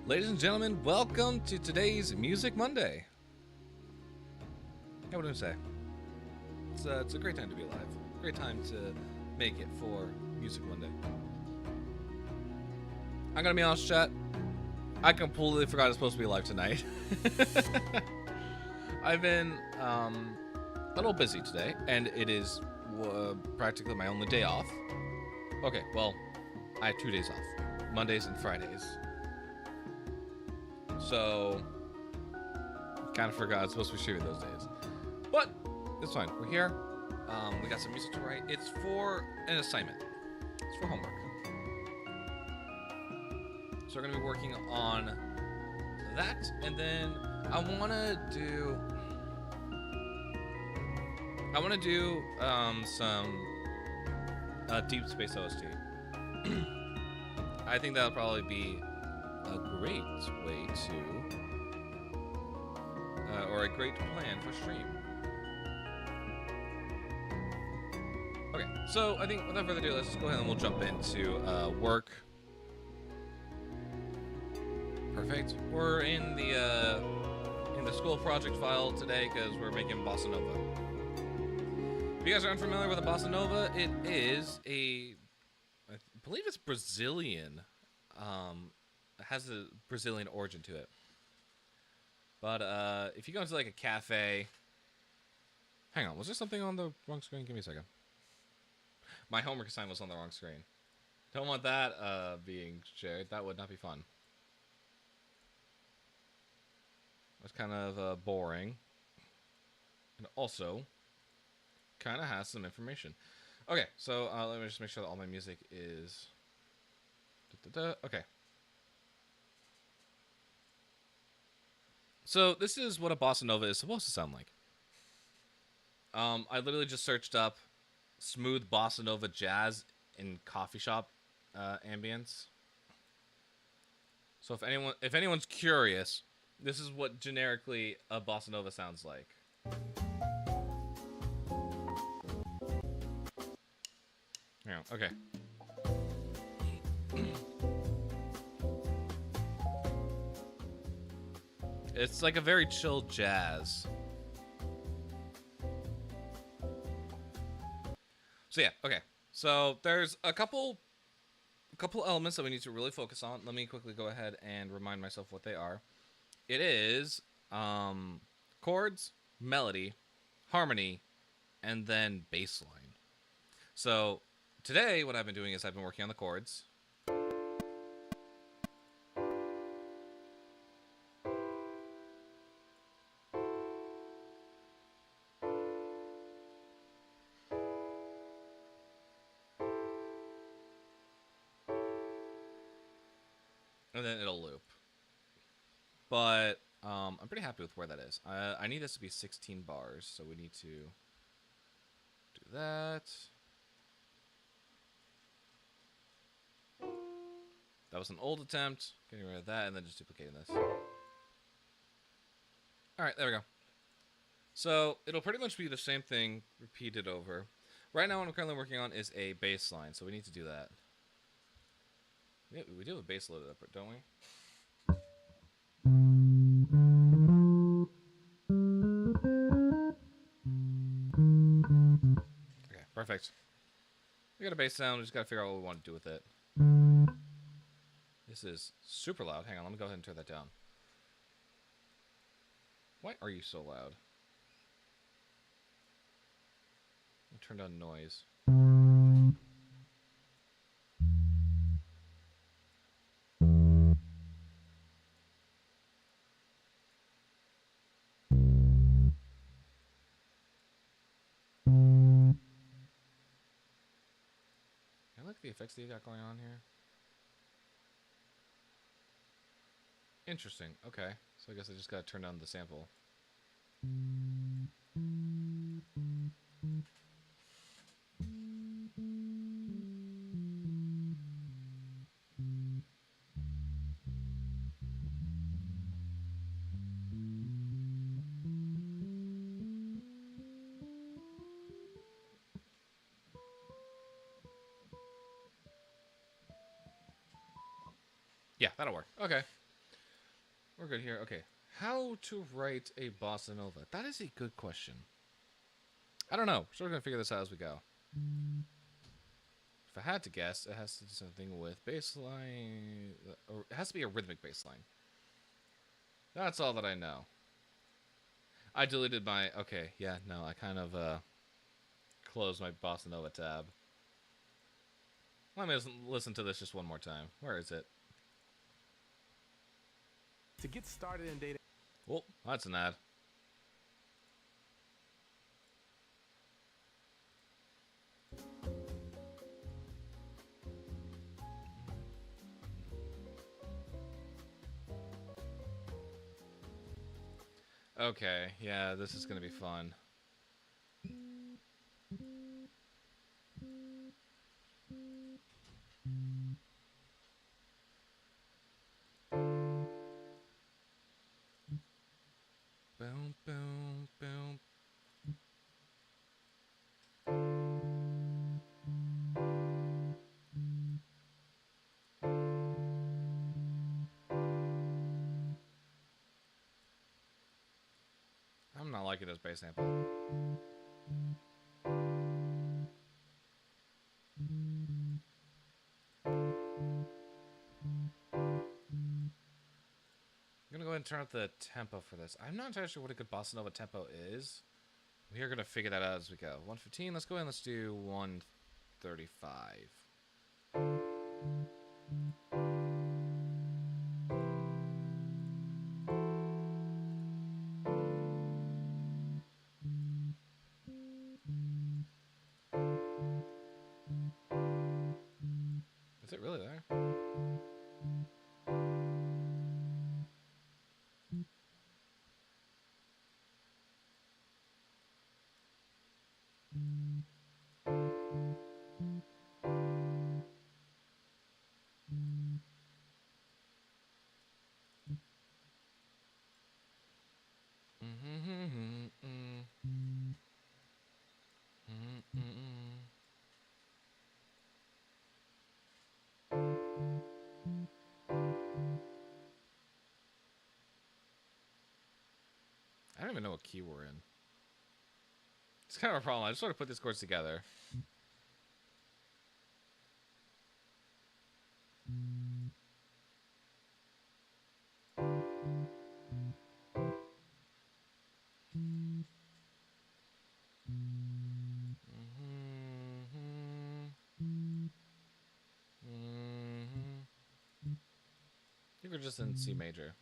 Ladies and gentlemen, welcome to today's Music Monday. What do I say? It's a great time to be alive. Great time to make it for Music Monday. I'm gonna be honest, chat. I completely forgot I was supposed to be live tonight. I've been a little busy today, and it is practically my only day off. Okay, well, I have 2 days off, Mondays and Fridays. So, kind of forgot I was supposed to be streaming those days. But, it's fine. We're here. We got some music to write. It's for an assignment. It's for homework. So we're going to be working on that. And then I want to do some Deep Space OST. I think that'll probably be a great way to, or a great plan for stream. Okay, so I think without further ado, let's just go ahead and we'll jump into work. Perfect. We're in the school project file today because we're making Bossa Nova. If you guys are unfamiliar with a Bossa Nova, it is I believe it's Brazilian. It has a Brazilian origin to it. But if you go into like a cafe, hang on, was there something on the wrong screen? Give me a second. My homework assignment was on the wrong screen. Don't want that being shared. That would not be fun. It's kind of boring, and also kind of has some information. Okay, so let me just make sure that all my music is. Okay. So this is what a bossa nova is supposed to sound like. I literally just searched up smooth bossa nova jazz in coffee shop ambience. So if anyone's curious, this is what generically a bossa nova sounds like. Yeah, okay. It's like a very chill jazz. So yeah, okay. So there's a couple elements that we need to really focus on. Let me quickly go ahead and remind myself what they are. It is chords, melody, harmony, and then bass line. So today what I've been doing is I've been working on the chords. And then it'll loop. But I'm pretty happy with where that is. I need this to be 16 bars, so we need to do that. That was an old attempt. Getting rid of that and then just duplicating this. Alright, there we go. So it'll pretty much be the same thing repeated over. Right now what I'm currently working on is a bass line, so we need to do that. Yeah, we do have a bass loaded up, don't we? Okay, perfect. We got a bass sound, we just gotta figure out what we want to do with it. This is super loud. Hang on, let me go ahead and turn that down. Why are you so loud? I'll turn down noise. I like the effects that you got going on here. Interesting. Okay. So I guess I just gotta turn down the sample. Yeah, that'll work. Okay. we're good here. Okay. How to write a bossa nova? That is a good question. I don't know. So we're going to figure this out as we go. If I had to guess, it has to do something with bass line. Or it has to be a rhythmic bass line. That's all that I know. I deleted my... Okay, yeah, no, I kind of closed my bossa nova tab. Let me listen to this just one more time. Where is it? To get started in data. Oh, that's an ad. Okay, yeah, this is gonna be fun. Boom, boom, boom. I'm not liking this bass sample. I'm gonna go ahead and turn up the tempo for this. I'm not entirely sure what a good bossa nova tempo is. We are gonna figure that out as we go. 115. Let's go ahead and let's do 135. Is it really there? I don't even know what key we're in. It's kind of a problem. I just sort of put these chords together. I think we're just in C major.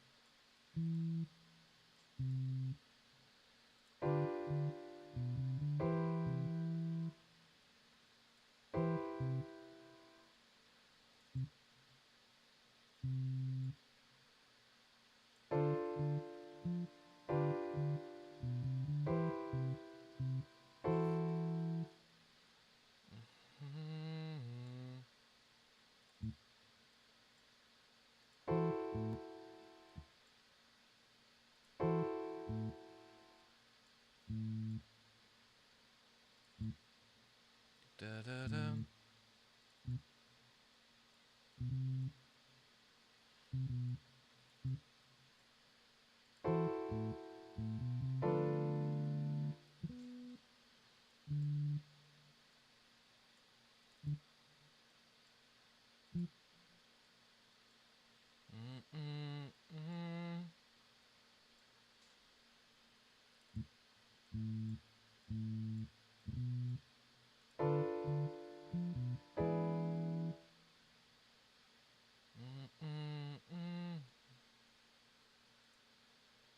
Da da da.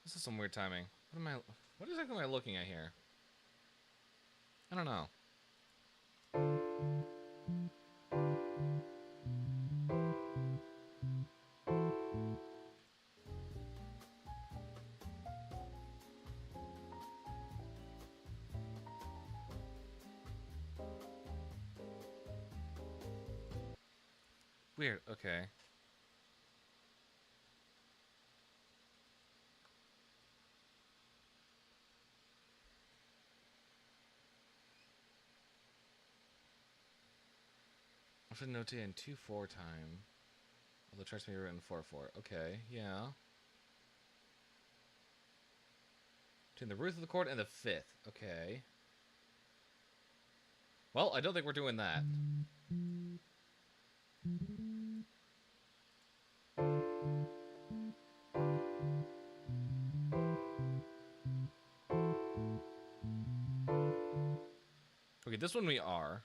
This is some weird timing. What exactly am I looking at here? I don't know. Weird. Okay. I should notate in 2/4 time. Although charts may be written 4/4. Okay. Yeah. Between the root of the chord and the fifth. Okay. Well, I don't think we're doing that. Okay, this one we are.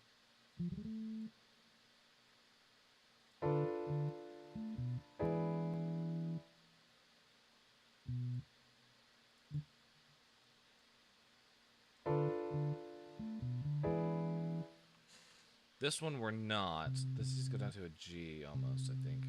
This one we're not. This just go down to a G almost, I think.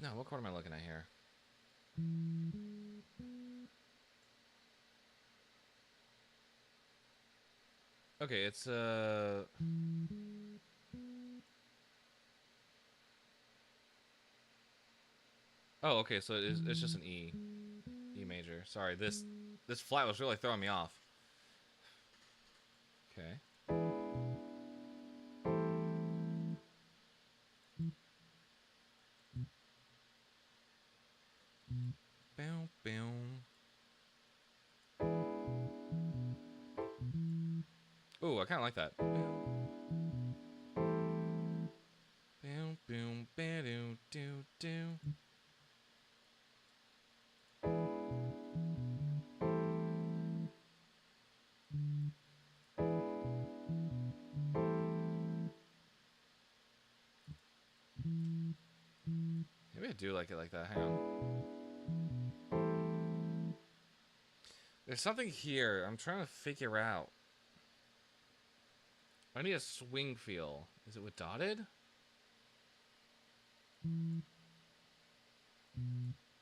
No, what chord am I looking at here? Okay, it's oh, okay, so it's just an E. E major. Sorry, this flat was really throwing me off. Okay. Bow, bow. Ooh, I kind of like that. Boom, boom, ba-doo, doo, doo. Maybe I do like it like that. Hang on. There's something here I'm trying to figure out. I need a swing feel. Is it with dotted?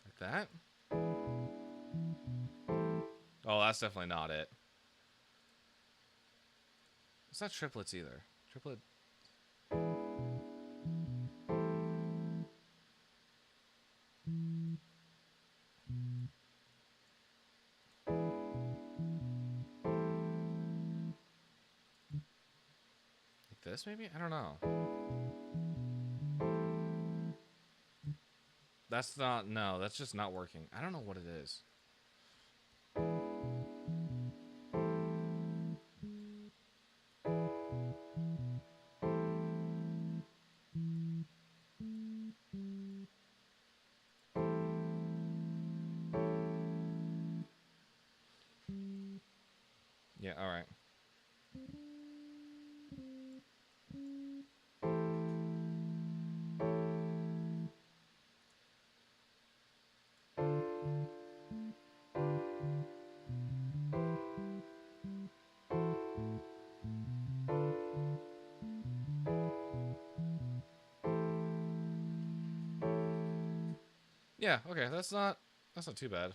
Like that? Oh, that's definitely not it. It's not triplets either. Triplet. Like this, maybe? I don't know. That's not... No, that's just not working. I don't know what it is. Yeah, alright. Yeah, okay, that's not too bad.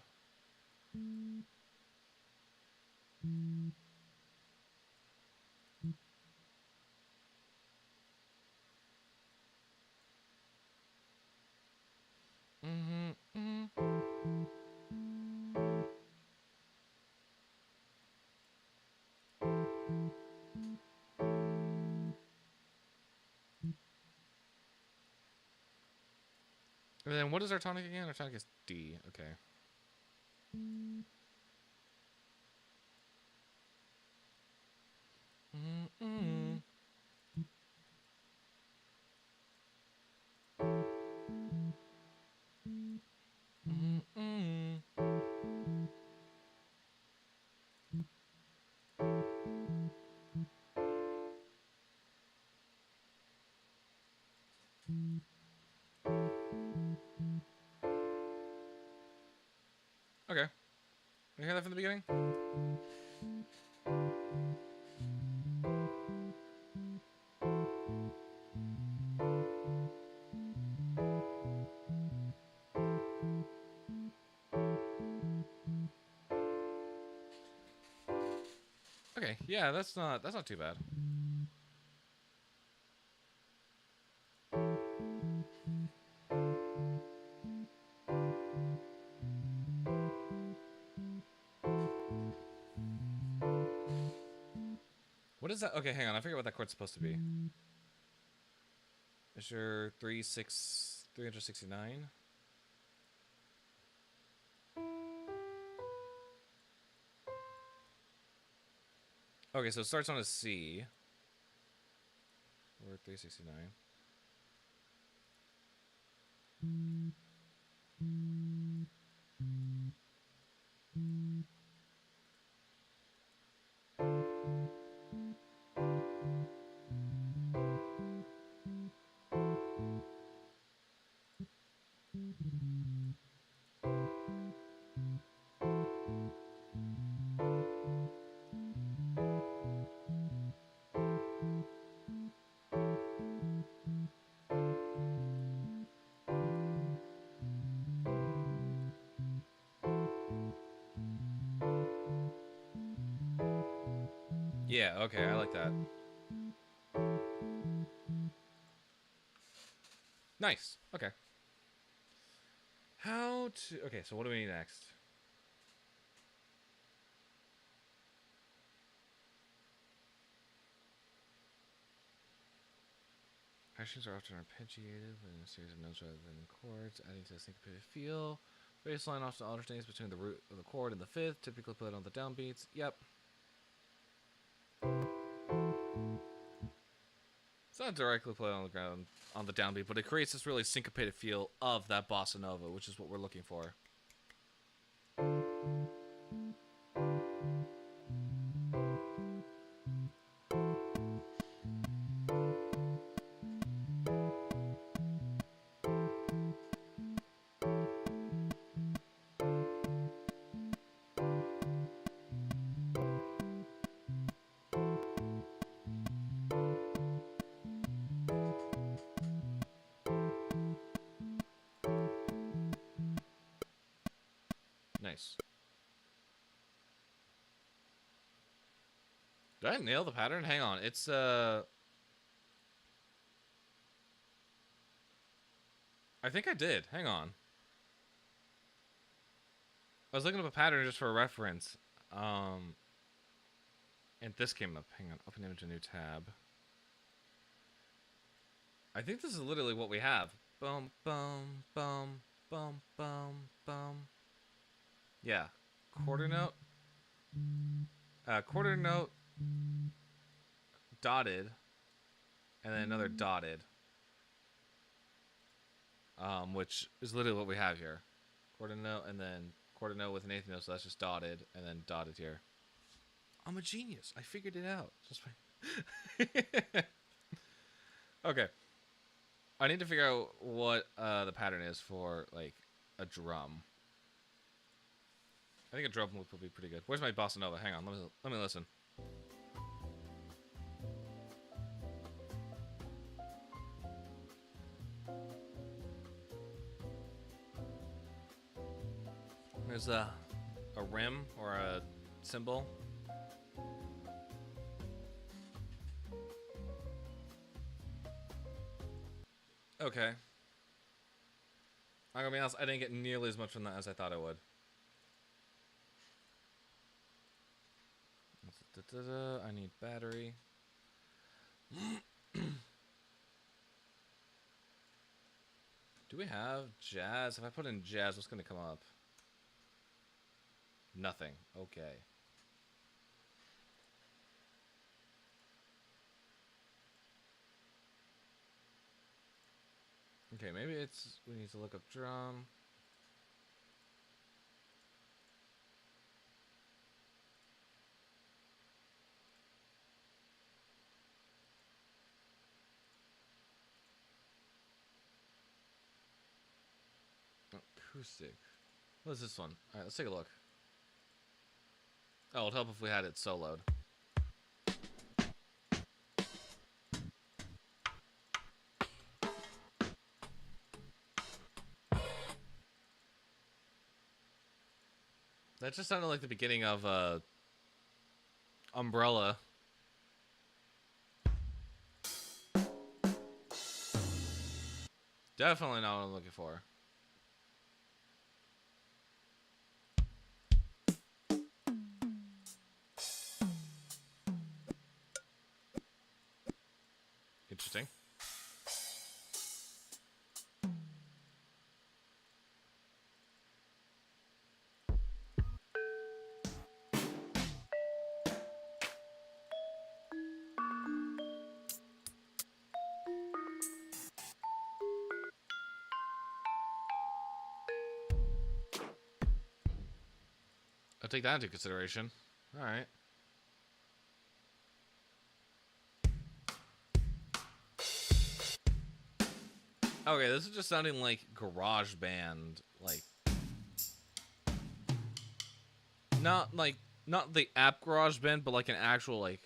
And then what is our tonic again? Our tonic is D. Okay. Okay. You hear that from the beginning? Okay, yeah, that's not too bad. What is that? Okay, hang on. I forget what that chord's supposed to be. Is your 369? Okay, so it starts on a C. Or 369. Yeah, okay, I like that. Nice. Okay. How to... Okay, so what do we need next? Actions are often arpeggiated in a series of notes rather than chords, adding to a syncopated feel. Bass line often alternates between the root of the chord and the fifth, typically played on the downbeats. Yep. It's not directly played on the ground on the downbeat, but it creates this really syncopated feel of that bossa nova, which is what we're looking for. Nice. Did I nail the pattern? Hang on. It's, I think I did. Hang on. I was looking up a pattern just for a reference. And this came up. Hang on. Open image, a new tab. I think this is literally what we have. Bum, bum, bum, bum, bum, bum. Yeah. Quarter note. Quarter note. Dotted. And then another dotted. Which is literally what we have here. Quarter note and then quarter note with an eighth note, so that's just dotted, and then dotted here. I'm a genius. I figured it out. Okay. I need to figure out what the pattern is for, like, a drum. I think a drum loop will be pretty good. Where's my bossa nova? Hang on. Let me listen. There's a rim or a cymbal. Okay. I'm gonna be honest, I didn't get nearly as much from that as I thought I would. I need battery. Do we have jazz? If I put in jazz, what's gonna come up? Nothing. Okay. Okay, maybe it's... We need to look up drum. Acoustic. What is this one? Alright, let's take a look. Oh, it'll help if we had it soloed. That just sounded like the beginning of Umbrella. Definitely not what I'm looking for. I'll take that into consideration. All right. Okay, this is just sounding like garage band, like not the app garage band, but like an actual like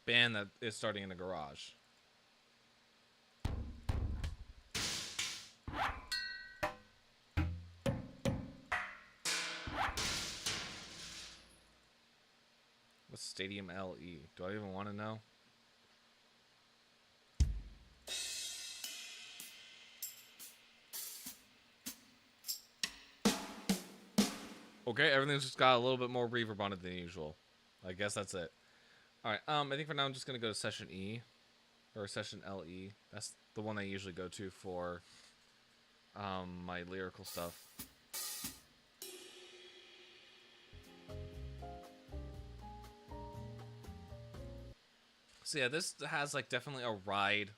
band that is starting in a garage. What's Stadium LE? Do I even want to know? Okay, everything's just got a little bit more reverb on it than usual. I guess that's it. All right. I think for now I'm just gonna go to session E, or session LE. That's the one I usually go to for my lyrical stuff. So yeah, this has like definitely a ride,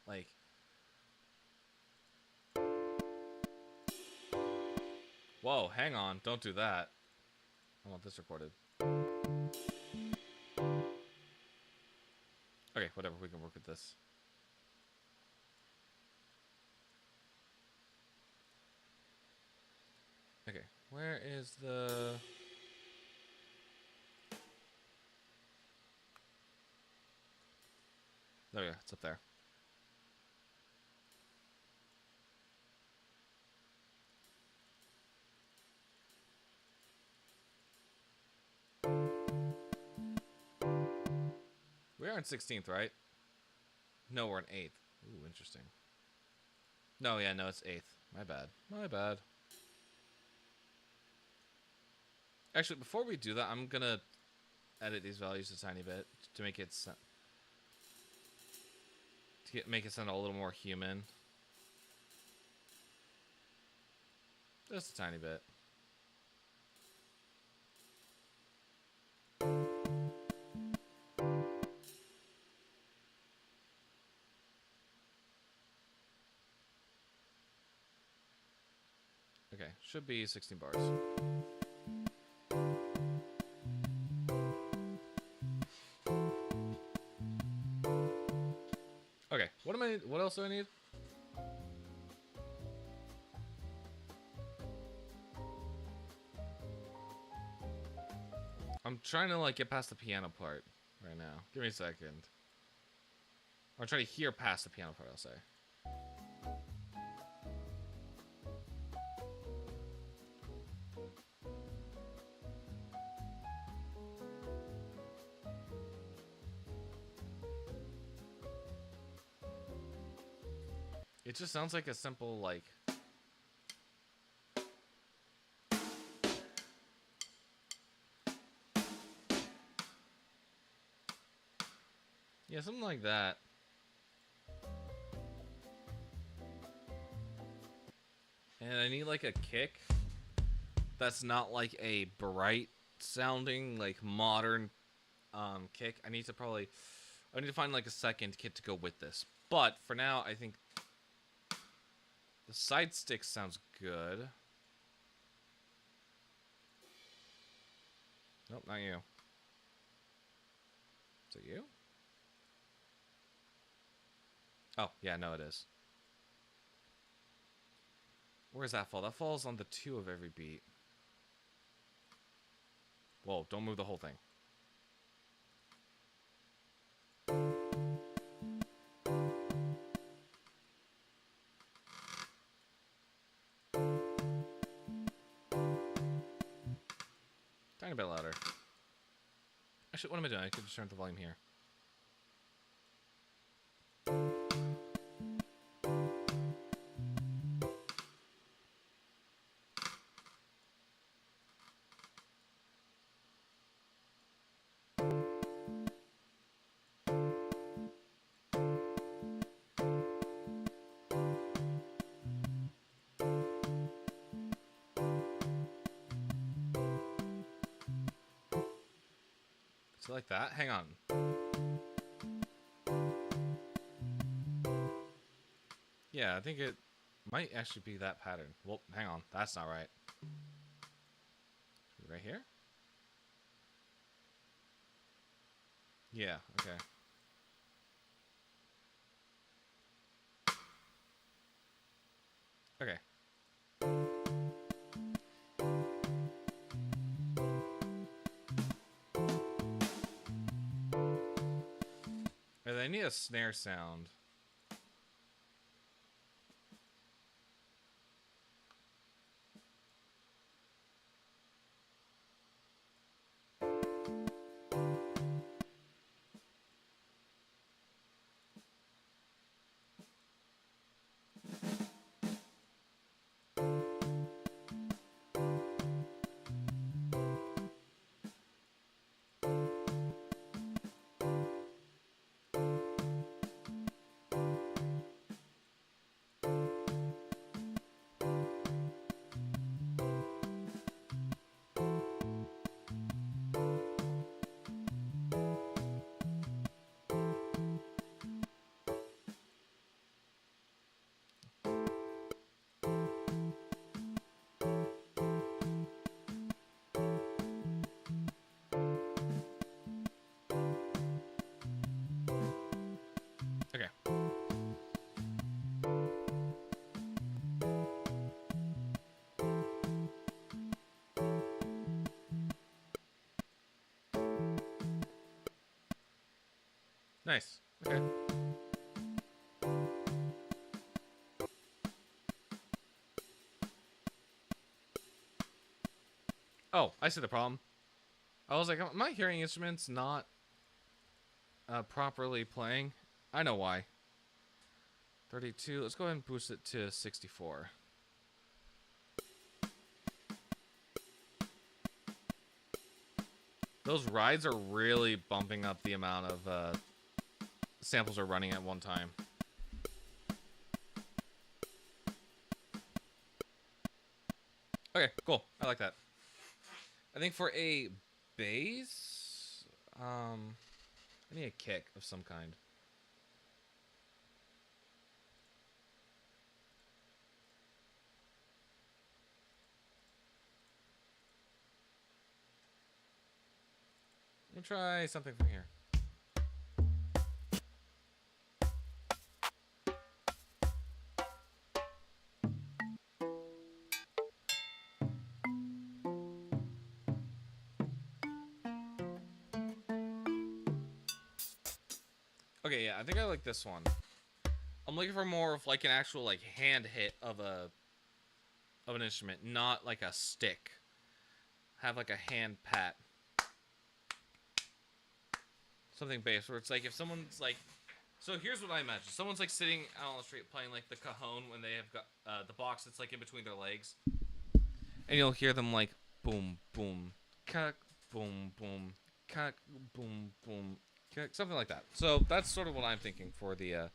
like. Whoa, hang on! Don't do that. I want this recorded. Okay, whatever. We can work with this. Okay, where is the... There we go. It's up there. We are in 16th, right? No, we're in 8th. Ooh, interesting. No, yeah, no, it's 8th. My bad. My bad. Actually, before we do that, I'm gonna edit these values a tiny bit to make it make it sound a little more human. Just a tiny bit. Okay, should be 16 bars. Okay, what else do I need? I'm trying to like get past the piano part right now. Give me a second. I'm trying to hear past the piano part, I'll say. It just sounds like a simple, like... Yeah, something like that. And I need, like, a kick that's not, like, a bright sounding, like, modern kick. I need to find, like, a second kit to go with this. But, for now, I think the side stick sounds good. Nope, not you. Is it you? Oh, yeah, no, it is. Where does that fall? That falls on the 2 of every beat. Whoa, don't move the whole thing. Tiny bit louder. Actually, what am I doing? I could just turn up the volume here. So like that? Hang on. Yeah, I think it might actually be that pattern. Well, hang on. That's not right. Right here? Yeah, okay. Okay. And I need a snare sound. Okay. Nice. Okay. Oh, I see the problem. I was like, am I hearing instruments not properly playing? I know why. 32. Let's go ahead and boost it to 64. Those rides are really bumping up the amount of samples are running at one time. Okay, cool. I like that. I think for a bass, I need a kick of some kind. Let me try something from here. Okay, yeah, I think I like this one. I'm looking for more of like an actual like hand hit of an instrument, not like a stick. Have like a hand pat. Something bass where it's like if someone's like, so here's what I imagine. Someone's like sitting out on the street playing like the cajon when they have got the box that's like in between their legs. And you'll hear them like boom, boom, cuck, boom, boom, cuck, boom, boom, cuck, something like that. So that's sort of what I'm thinking for the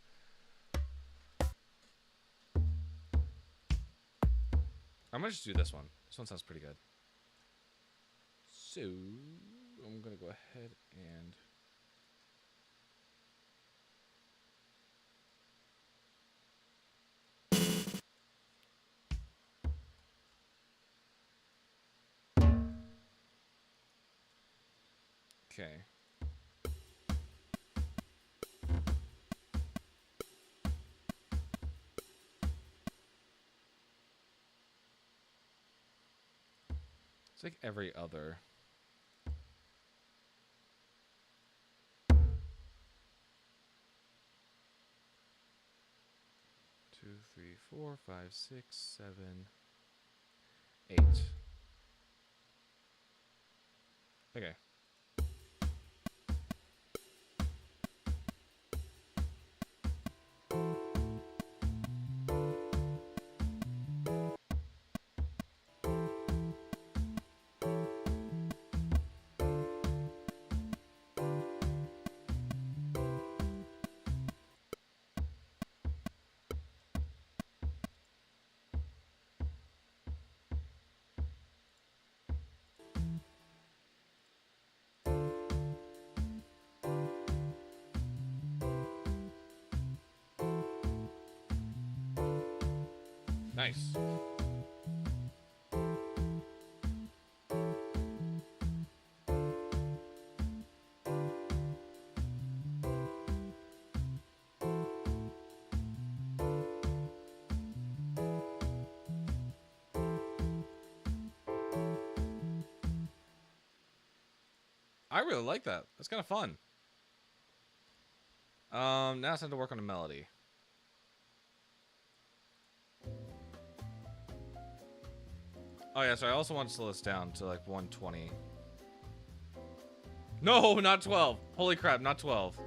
I'm gonna just do this one. This one sounds pretty good. So I'm gonna go ahead and okay. It's like every other. Two, three, four, five, six, 7, 8. Okay. Nice. I really like that. That's kind of fun. Now it's time to work on a melody. Oh yeah, so I also want to slow this down to like 120. No, not 12. Holy crap, not 12.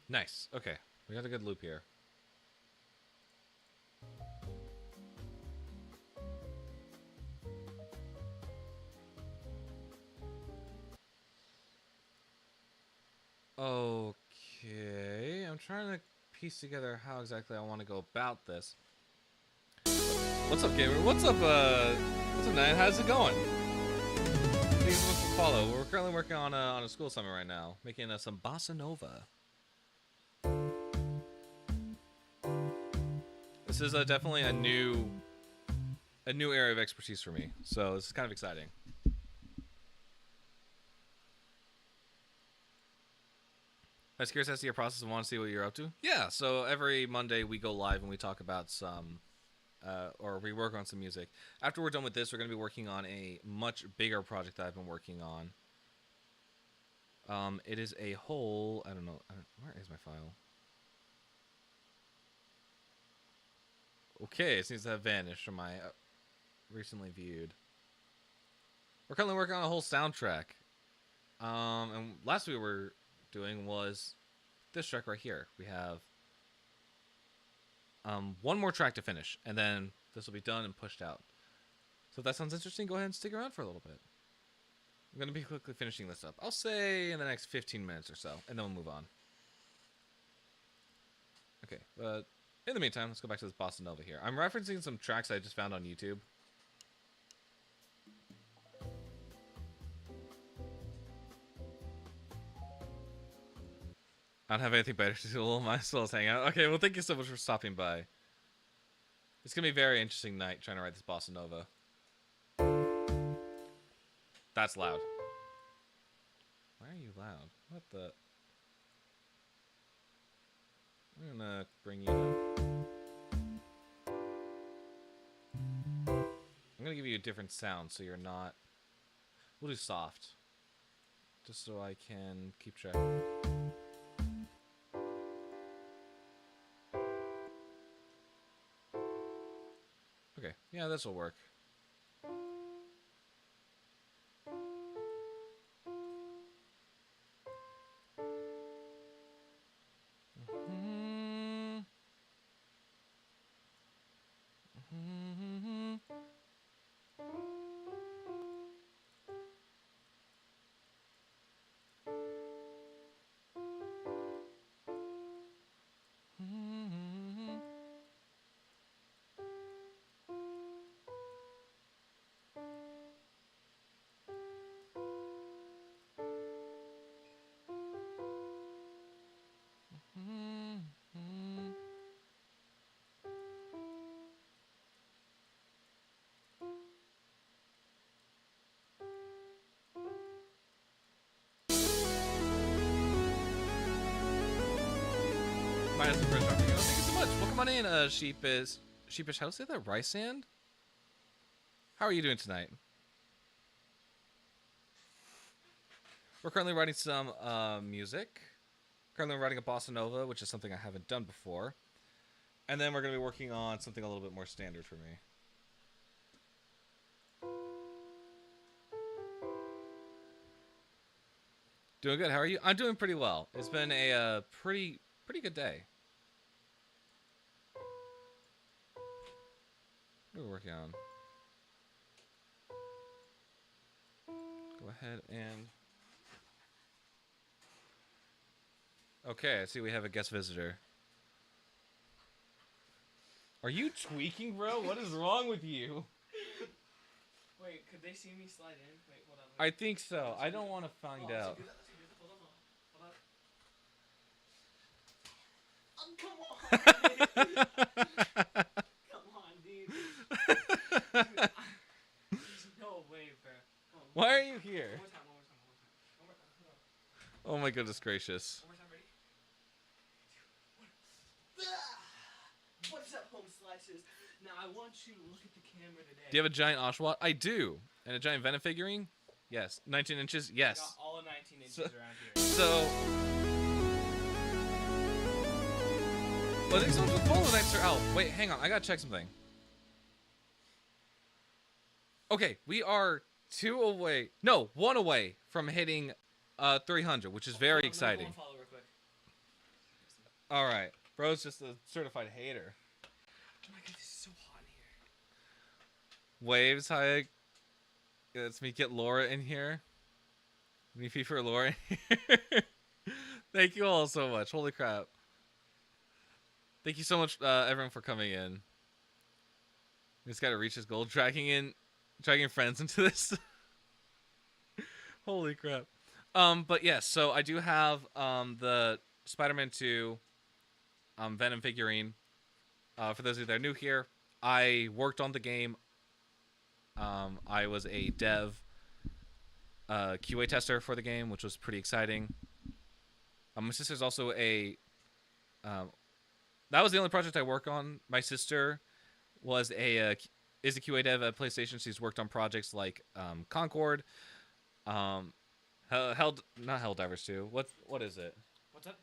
Nice. Okay, we got a good loop here. Okay, I'm trying to piece together how exactly I want to go about this. What's up, gamer? What's up, Nine? How's it going? Please look to follow. We're currently working on a school summit right now, making some Bossa Nova. This is definitely a new area of expertise for me, so this is kind of exciting. I was curious as to your process and want to see what you're up to. Yeah, so every Monday we go live and we talk about some, or we work on some music. After we're done with this, we're going to be working on a much bigger project that I've been working on. It is a whole, where is my file? Okay, it seems to have vanished from my recently viewed. We're currently working on a whole soundtrack. And last we were doing was this track right here. We have one more track to finish, and then this will be done and pushed out. So if that sounds interesting, go ahead and stick around for a little bit. I'm going to be quickly finishing this up. I'll say in the next 15 minutes or so, and then we'll move on. Okay, but in the meantime, let's go back to this Bossa Nova here. I'm referencing some tracks I just found on YouTube. I don't have anything better to do. Well, might as well hang out. Okay, well, thank you so much for stopping by. It's going to be a very interesting night trying to write this Bossa Nova. That's loud. Why are you loud? What the... I'm going to bring you down. I'm going to give you a different sound so you're not... We'll do soft. Just so I can keep track. Okay, yeah, this will work. Minus the first dropping. Oh, thank you so much. Well, come on in, Sheepish House. Is that Rice Sand? How are you doing tonight? We're currently writing some music. Currently writing a Bossa Nova, which is something I haven't done before. And then we're going to be working on something a little bit more standard for me. Doing good. How are you? I'm doing pretty well. It's been a pretty good day. What are we working on? Go ahead and... Okay, I see we have a guest visitor. Are you tweaking, bro? What is wrong with you? Wait, could they see me slide in? Wait, hold on. I think so. I don't want to find out. Hold on. Come on, dude. There's no way, bro. Why are you here? One more time. Oh my goodness gracious. One more time, ready? What's up, home slices? Now I want you to look at the camera today. Do you have a giant Oshawott? I do. And a giant Venom figurine? Yes. 19 inches? Yes. I got all 19 inches around here. So... Well, I think someone's with Polo Knights are out. Wait, hang on. I gotta check something. Okay, we are 2 away. No, 1 away from hitting 300, which is very exciting. All right. Bro's just a certified hater. Oh my god, this is so hot in here. Waves, hi. Let's me get Laura in here. Me fee for Laura in here. Thank you all so much. Holy crap. Thank you so much, everyone, for coming in. He's got to reach his goal. Dragging friends into this. Holy crap. But yes, so I do have the Spider-Man 2 Venom figurine. For those of you that are new here, I worked on the game. I was a dev QA tester for the game, which was pretty exciting. My sister's also a... that was the only project I work on. My sister was is a QA dev at PlayStation. She's worked on projects like Concord, not Helldivers 2. What is it? What's up?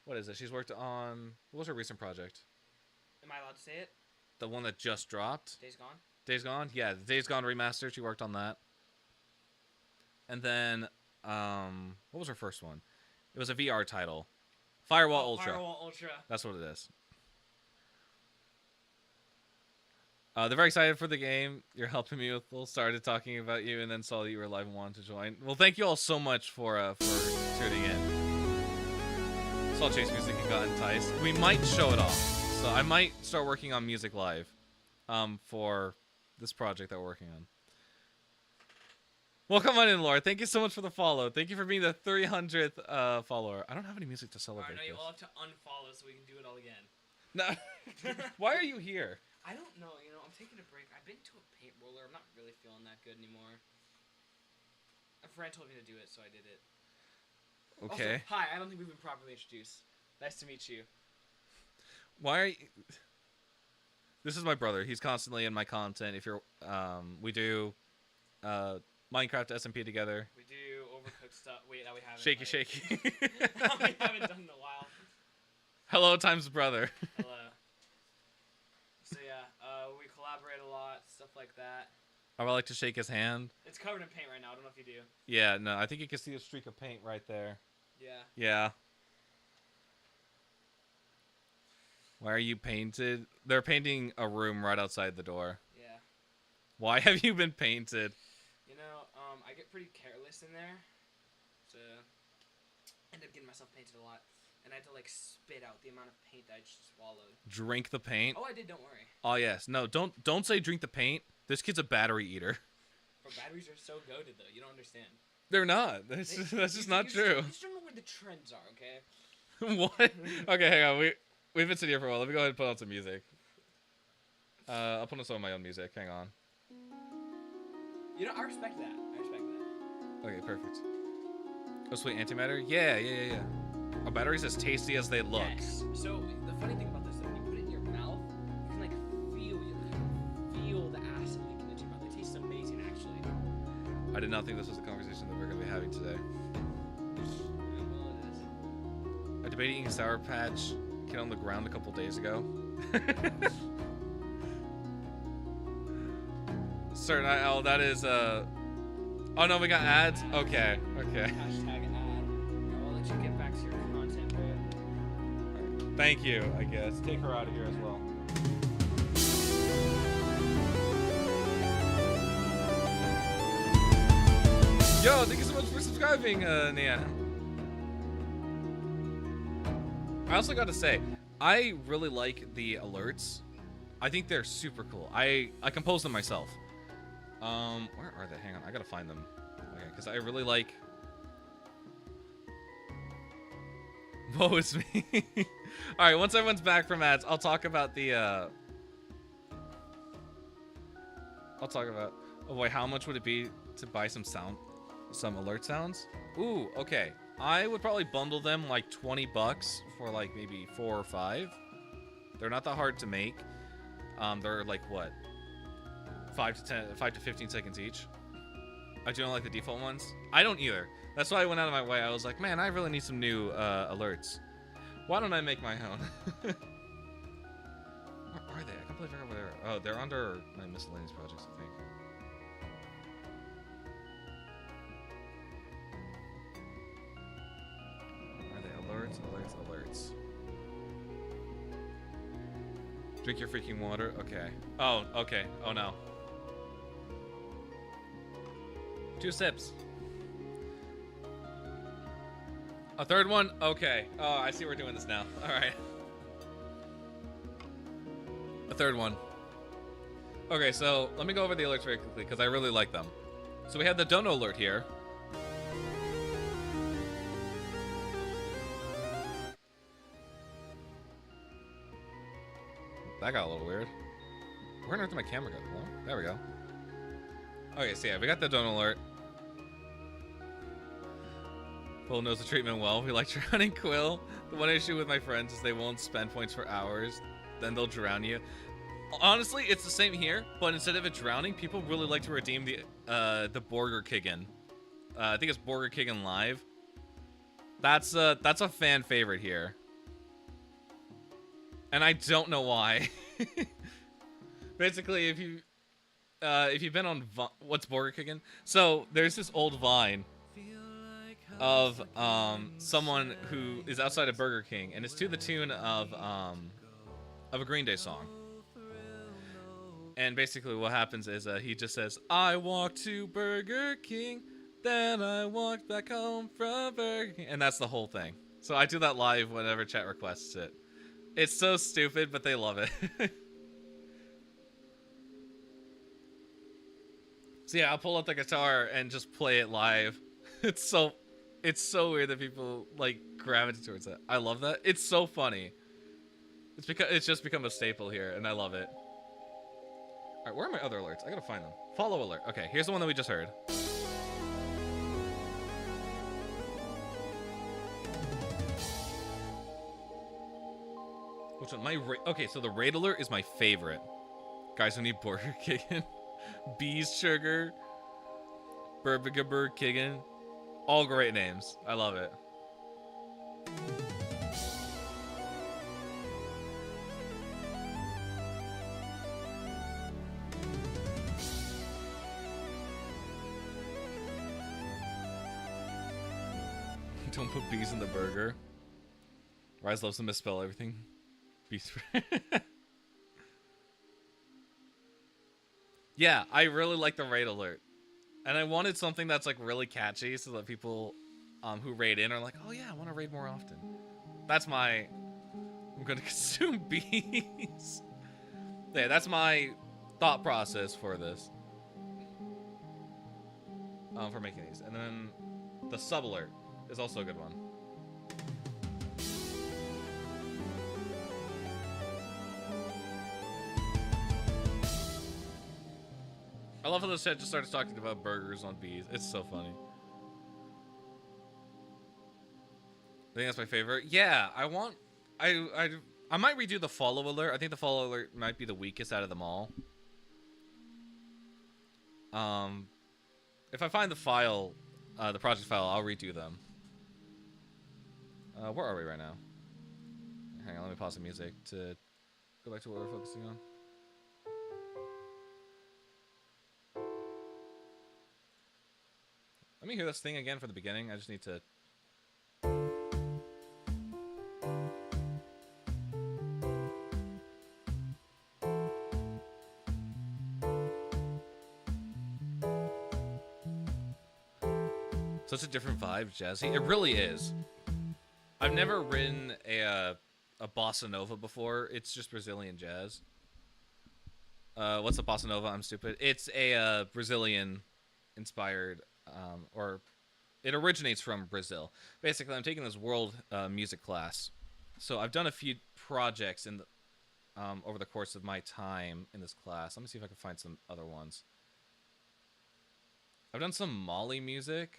What is it? She's worked on... What was her recent project? Am I allowed to say it? The one that just dropped? Days Gone? Days Gone? Yeah, the Days Gone remaster. She worked on that. And then, what was her first one? It was a VR title. Firewall Ultra. Firewall Ultra. That's what it is. They're very excited for the game. You're helping me with. We'll started talking about you and then saw that you were live and wanted to join. Well, thank you all so much for tuning in. Saw Chase Music and got enticed. We might show it off. So I might start working on music live for this project that we're working on. Well, come on in, Laura. Thank you so much for the follow. Thank you for being the 300th follower. I don't have any music to celebrate. Alright, now you this. all have to unfollow so we can do it all again. No. Why are you here? I don't know, I'm taking a break. I've been to a paint roller. I'm not really feeling that good anymore. A friend told me to do it, so I did it. Okay. Also, hi, I don't think we've been properly introduced. Nice to meet you. Why are you... This is my brother. He's constantly in my content. If you're... we do Minecraft SMP together. We do overcooked stuff. Wait, that we haven't. Shaky, shaky. We haven't done in a while. Hello times brother. Hello. So yeah, we collaborate a lot, stuff like that. I would like to shake his hand. It's covered in paint right now. I don't know if you do. Yeah, no, I think you can see a streak of paint right there. Yeah. Yeah. Why are you painted? They're painting a room right outside the door. Yeah. Why have you been painted? You know, I get pretty careless in there. So, end up getting myself painted a lot. And I had to, like, spit out the amount of paint that I just swallowed. Drink the paint? Oh, I did, don't worry. Oh, yes. No, don't say drink the paint. This kid's a battery eater. Bro, batteries are so goated, though. You don't understand. They're not. That's just not true. You just don't know where the trends are, okay? What? Okay, hang on. We've been sitting here for a while. Let me go ahead and put on some music. I'll put on some of my own music. Hang on. You know, I respect that. Okay, perfect. Oh, sweet antimatter? Yeah. Are batteries as tasty as they look? Yes. So, the funny thing about this, though, when you put it in your mouth, you can, like, feel the acid leaking into your mouth. It tastes amazing, actually. I did not think this was the conversation that we're going to be having today. Yeah, well, it is. I debated eating a Sour Patch Kid on the ground a couple days ago. Certain oh, that is oh no, we got ads. Okay. Hashtag ad. I'll let you get back to your content, bro. Right. Thank you. I guess take her out of here as well. Yo, thank you so much for subscribing, Nia. I also got to say, I really like the alerts. I think they're super cool. I composed them myself. Where are they? Hang on, I gotta find them. Okay, because I really like. Woe is me. All right, once everyone's back from ads, I'll talk about the. I'll talk about. Oh boy, how much would it be to buy some alert sounds? Ooh, okay. I would probably bundle them like $20 for like maybe 4 or 5. They're not that hard to make. They're like what? 5 to 15 seconds each. I do not like the default ones. I don't either. That's why I went out of my way. I was like, man, I really need some new alerts. Why don't I make my own? Where are they? I completely forgot where they are. Oh, they're under my miscellaneous projects, I think. Are they alerts? Alerts. Drink your freaking water. Okay. Oh, okay. Oh no. 2 sips. A third one? Okay. Oh, I see we're doing this now. All right. A third one. Okay, so let me go over the alerts very quickly because I really like them. So we have the dono alert here. That got a little weird. Where on earth did my camera go? Well, there we go. Okay, so yeah, we got the dono alert. Quill knows the treatment well. We like drowning Quill. The one issue with my friends is they won't spend points for hours. Then they'll drown you. Honestly, it's the same here, but instead of it drowning, people really like to redeem the Burger Kiggin. I think it's Burger Kiggin Live. That's a fan favorite here. And I don't know why. Basically, if you've been on what's Burger Kiggin? So there's this old Vine of someone who is outside of Burger King, and it's to the tune of a Green Day song. And basically what happens is he just says, I walked to Burger King, then I walked back home from Burger King. And that's the whole thing. So I do that live whenever chat requests it. It's so stupid, but they love it. So yeah, I'll pull out the guitar and just play it live. It's so weird that people like gravitate towards it. I love that. It's so funny. It's just become a staple here, and I love it. All right, where are my other alerts? I gotta find them. Follow alert. Okay, here's the one that we just heard. Which one? Okay, so the raid alert is my favorite. Guys who need Burger Kiggin, Bees Sugar, Burger Kiggin, all great names. I love it. Don't put bees in the burger. Rise loves to misspell everything. Bees. Yeah, I really like the raid alert. And I wanted something that's like really catchy so that people who raid in are like, oh yeah, I want to raid more often. That's my... I'm going to consume bees. Yeah, that's my thought process for this. For making these. And then the sub alert is also a good one. I love how the chat just started talking about burgers on bees. It's so funny. I think that's my favorite. Yeah, I might redo the follow alert. I think the follow alert might be the weakest out of them all. If I find the file, the project file, I'll redo them. Where are we right now? Hang on, let me pause the music to go back to what we're focusing on. Let me hear this thing again from the beginning. I just need to... Such a different vibe, jazzy. It really is. I've never written a bossa nova before. It's just Brazilian jazz. What's a bossa nova? I'm stupid. It's a Brazilian inspired, or it originates from Brazil. Basically, I'm taking this world music class, so I've done a few projects in the, over the course of my time in this class. Let me see if I can find some other ones. I've done some Mali music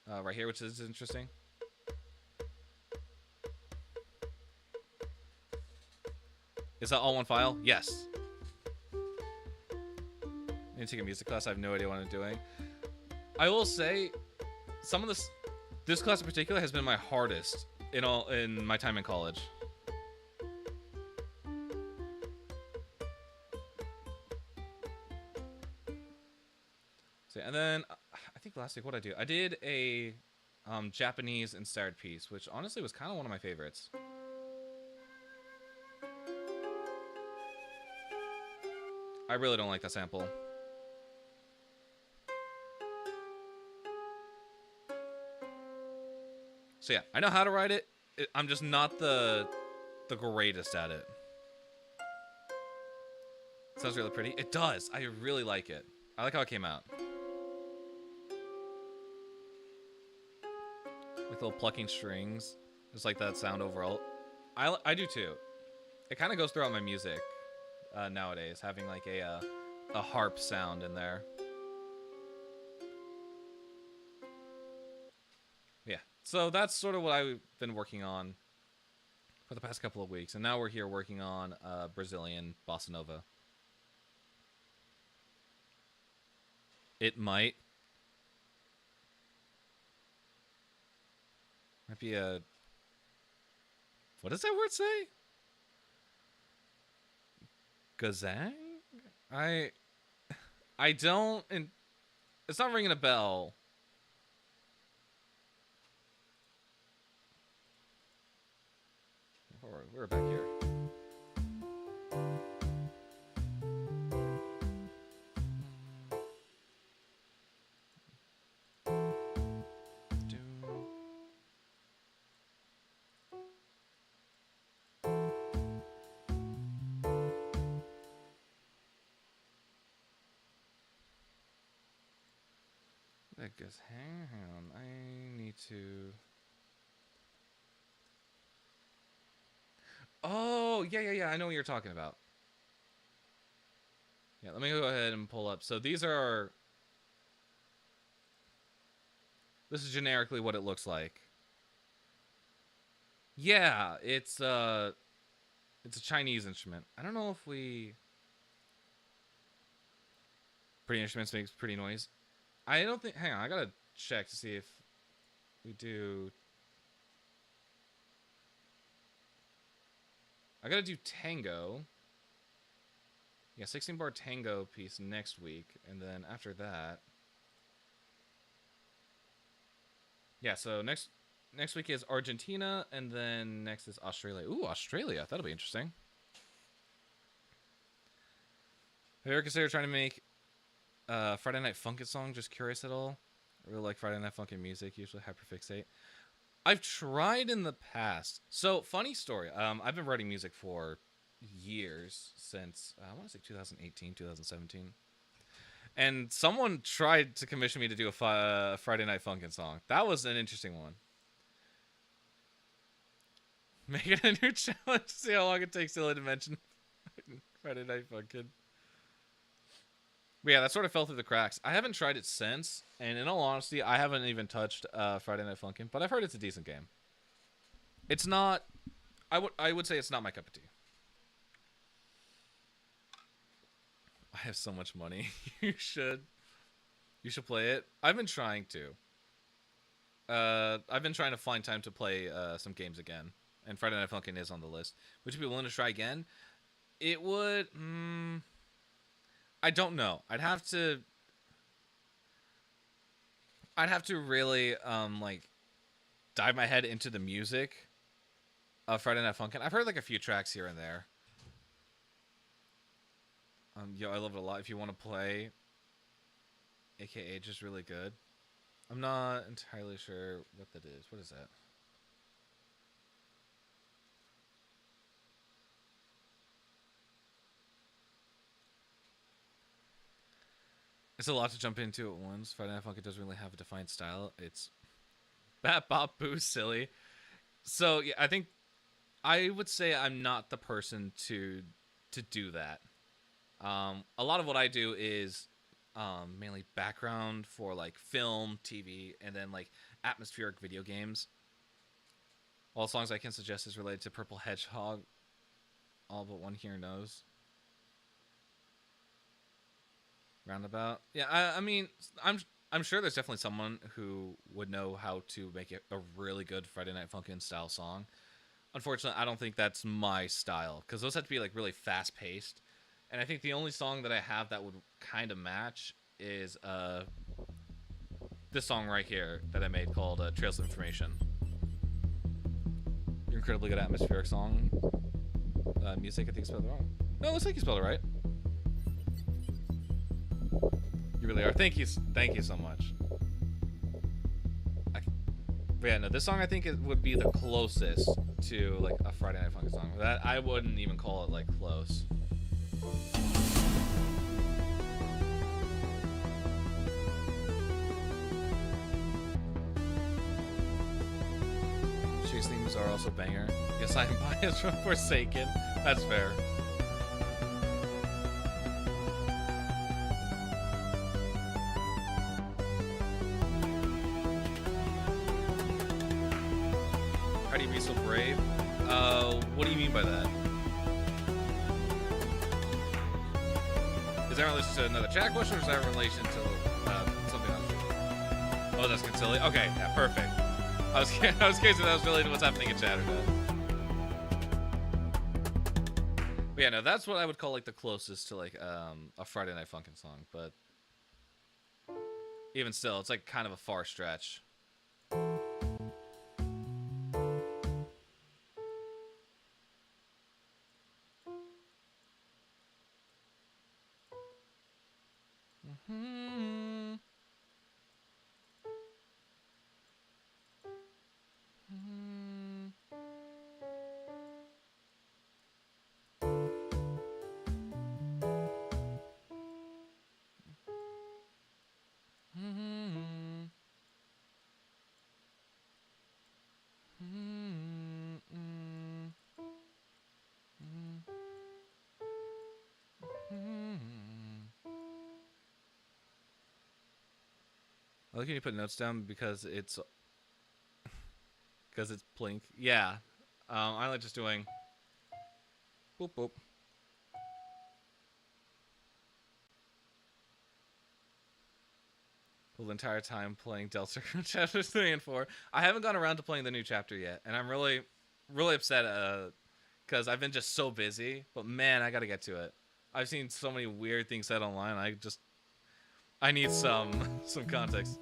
right here, which is interesting. Is that all one file? Yes. I need to take a music class. I have no idea what I'm doing. I will say, some of this class in particular has been my hardest in my time in college. So, and then I think last week what I do, I did a Japanese inspired piece, which honestly was kind of one of my favorites. I really don't like that sample. So yeah, I know how to write it. I'm just not the greatest at it. Sounds really pretty. It does. I really like it. I like how it came out. Like little plucking strings. Just like that sound overall. I do too. It kind of goes throughout my music nowadays, having like a harp sound in there. Yeah. So that's sort of what I've been working on for the past couple of weeks. And now we're here working on Brazilian bossa nova. It might be a... What does that word say? Gazang? I don't... It's not ringing a bell. We're back here. That goes, hang on, I need to... Oh, yeah, I know what you're talking about. Yeah, let me go ahead and pull up. So these are... This is generically what it looks like. Yeah, it's a Chinese instrument. I don't know if we... Pretty instruments makes pretty noise. I don't think... Hang on, I gotta check to see if we do... I gotta do tango. Yeah, 16-bar tango piece next week. And then after that... Yeah, so next week is Argentina, and then next is Australia. Ooh, Australia. That'll be interesting. Have you ever considered trying to make Friday Night Funkin' song? Just curious at all? I really like Friday Night Funkin' music, usually hyperfixate. I've tried in the past. So, funny story. I've been writing music for years, since, I want to say 2018, 2017. And someone tried to commission me to do a Friday Night Funkin' song. That was an interesting one. Making a new challenge to see how long it takes Silly to mention Friday Night Funkin'. But yeah, that sort of fell through the cracks. I haven't tried it since, and in all honesty, I haven't even touched Friday Night Funkin', but I've heard it's a decent game. It's not... I would say it's not my cup of tea. I have so much money. You should play it. I've been trying to. I've been trying to find time to play some games again, and Friday Night Funkin' is on the list. Would you be willing to try again? It would... I don't know. I'd have to really like dive my head into the music of Friday Night Funkin'. I've heard like a few tracks here and there. Yo, I love it a lot. If you want to play, AKA just really good. I'm not entirely sure what that is. What is that? It's a lot to jump into at once. Friday Night Funkin' doesn't really have a defined style. It's Bat Bop Boo silly. So yeah, I think I would say I'm not the person to do that. A lot of what I do is mainly background for like film, TV, and then like atmospheric video games. All songs I can suggest is related to Purple Hedgehog. All but one here knows. Roundabout. Yeah, I mean, I'm sure there's definitely someone who would know how to make it a really good Friday Night Funkin' style song. Unfortunately, I don't think that's my style because those have to be like really fast paced. And I think the only song that I have that would kind of match is this song right here that I made called Trails of Information. You're incredibly good atmospheric song. Music, I think you spelled it wrong. No, it looks like you spelled it right. You really are. Thank you so much. But yeah, no, this song I think it would be the closest to like a Friday Night Funkin' song. That I wouldn't even call it like close. Chase themes are also banger. Yes, I am biased from Forsaken. That's fair. How do you be so brave? What do you mean by that? Is that in relation to another chat question, or is that in relation to something else? Oh, that's silly. Okay, yeah, perfect. I was curious if that was related to what's happening in chat or not. But yeah, no, that's what I would call like the closest to like a Friday Night Funkin' song, but even still, it's like kind of a far stretch. I like when you put notes down because it's blink. Yeah, I like just doing boop boop. The entire time playing Delta chapters 3 and 4. I haven't gone around to playing the new chapter yet, and I'm really upset because I've been just so busy. But man, I gotta get to it. I've seen so many weird things said online. I need some context.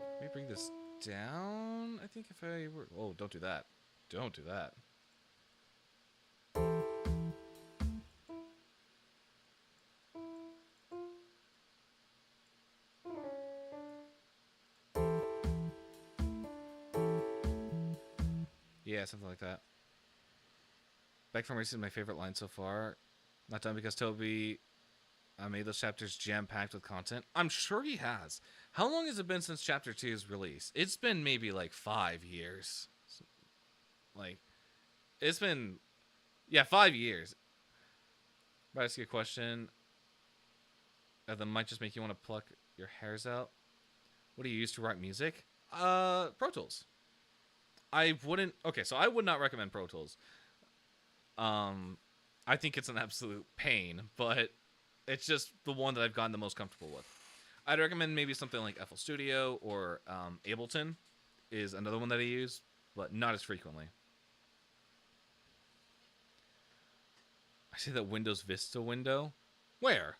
Let me bring this down. I think if I were... Oh, don't do that. Don't do that. Yeah, something like that. Back from Racing is my favorite line so far. Not done because Toby made those chapters jam-packed with content. I'm sure he has. How long has it been since Chapter 2's release? It's been maybe like 5 years. Like, it's been... Yeah, 5 years. If I ask you a question that might just make you want to pluck your hairs out. What do you use to write music? Pro Tools. I wouldn't... Okay, so I would not recommend Pro Tools. I think it's an absolute pain, but it's just the one that I've gotten the most comfortable with. I'd recommend maybe something like FL Studio or Ableton. is another one that I use, but not as frequently. I see that Windows Vista window. Where?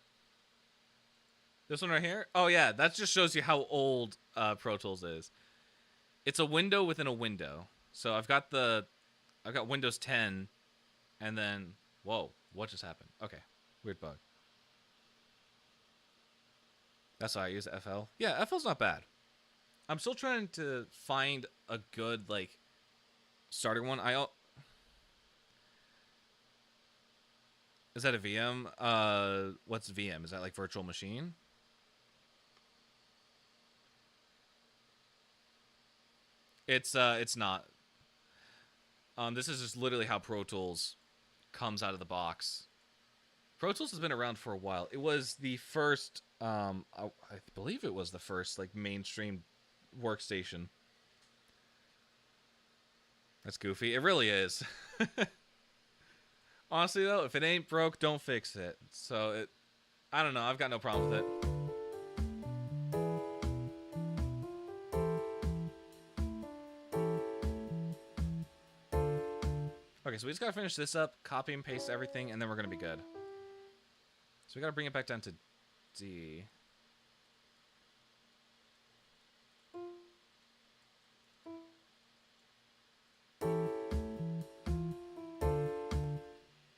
This one right here? Oh yeah, that just shows you how old Pro Tools is. It's a window within a window. So I've got Windows 10, and then whoa, what just happened? Okay, weird bug. That's why I use FL. Yeah, FL's not bad. I'm still trying to find a good like starter one. Is that a VM? What's VM? Is that like virtual machine? It's not. This is just literally how Pro Tools comes out of the box. Pro Tools has been around for a while. It was the first, I believe it was the first like mainstream workstation. That's goofy. It really is. Honestly though, if it ain't broke, don't fix it. So I don't know. I've got no problem with it. Okay, so we just gotta finish this up, copy and paste everything, and then we're gonna be good. So we gotta bring it back down to D.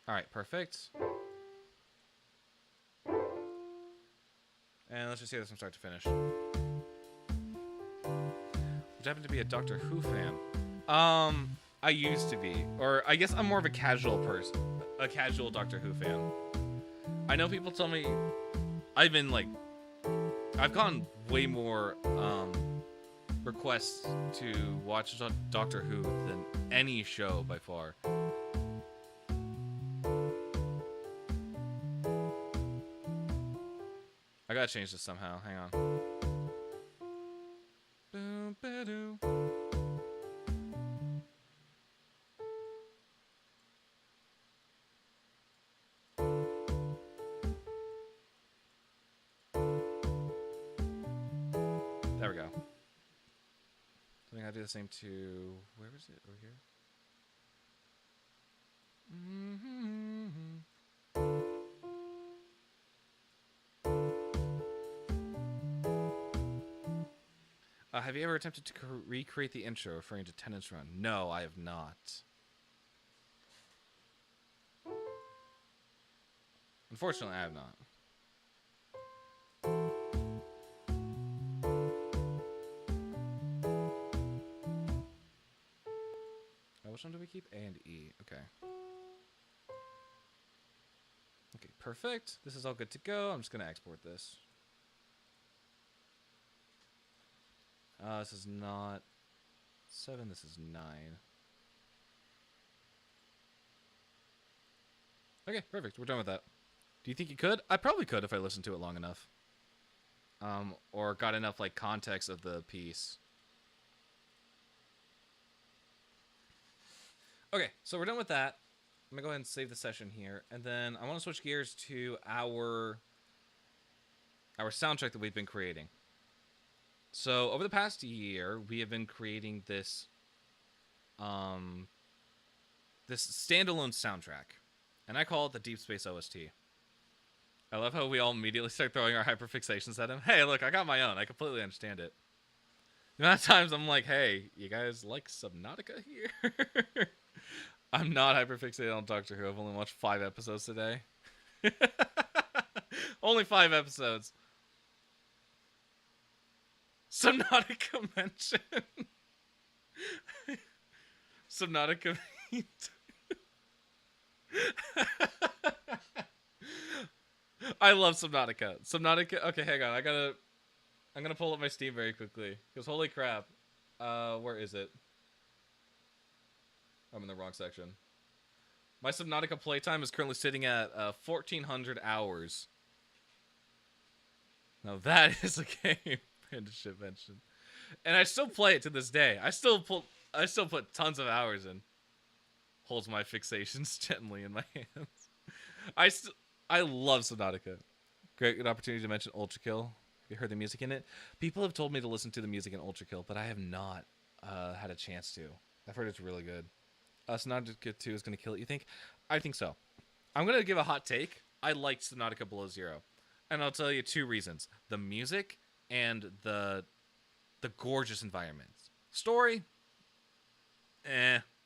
Alright, perfect. And let's just hear this from start to finish. Which happened to be a Doctor Who fan. I used to be. Or I guess I'm more of a casual person. A casual Doctor Who fan. I know people tell me I've gotten way more requests to watch Doctor Who than any show by far. I gotta change this somehow. Hang on. Boom, ba-doo. There we go. I think I'll do the same to... Where was it? Over here? Have you ever attempted to recreate the intro referring to Tenants Run? No, I have not. Unfortunately, I have not. Which one do we keep? A and E. Okay. Okay, perfect. This is all good to go. I'm just going to export this. This is not 7. This is 9. Okay, perfect. We're done with that. Do you think you could? I probably could if I listened to it long enough. Or got enough like context of the piece. Okay, so we're done with that. I'm gonna go ahead and save the session here, and then I want to switch gears to our soundtrack that we've been creating. So over the past year, we have been creating this this standalone soundtrack, and I call it the Deep Space OST. I love how we all immediately start throwing our hyperfixations at him. Hey, look, I got my own. I completely understand it. The amount of times I'm like, hey, you guys like Subnautica here? I'm not hyperfixated on Doctor Who. I've only watched 5 episodes today. Only 5 episodes. Subnautica mention. Subnautica. I love Subnautica. Subnautica. Okay, hang on. I'm gonna pull up my Steam very quickly because holy crap. Where is it? I'm in the wrong section. My Subnautica playtime is currently sitting at 1,400 hours. Now that is a game Panda Ship mentioned, and I still play it to this day. I still put tons of hours in. Holds my fixations gently in my hands. I love Subnautica. Great opportunity to mention Ultra Kill. Have you heard the music in it? People have told me to listen to the music in Ultra Kill, but I have not. had a chance to. I've heard it's really good. Subnautica 2 is going to kill it, you think? I think so. I'm going to give a hot take. I liked Subnautica Below Zero. And I'll tell you 2 reasons. The music and the gorgeous environments. Story?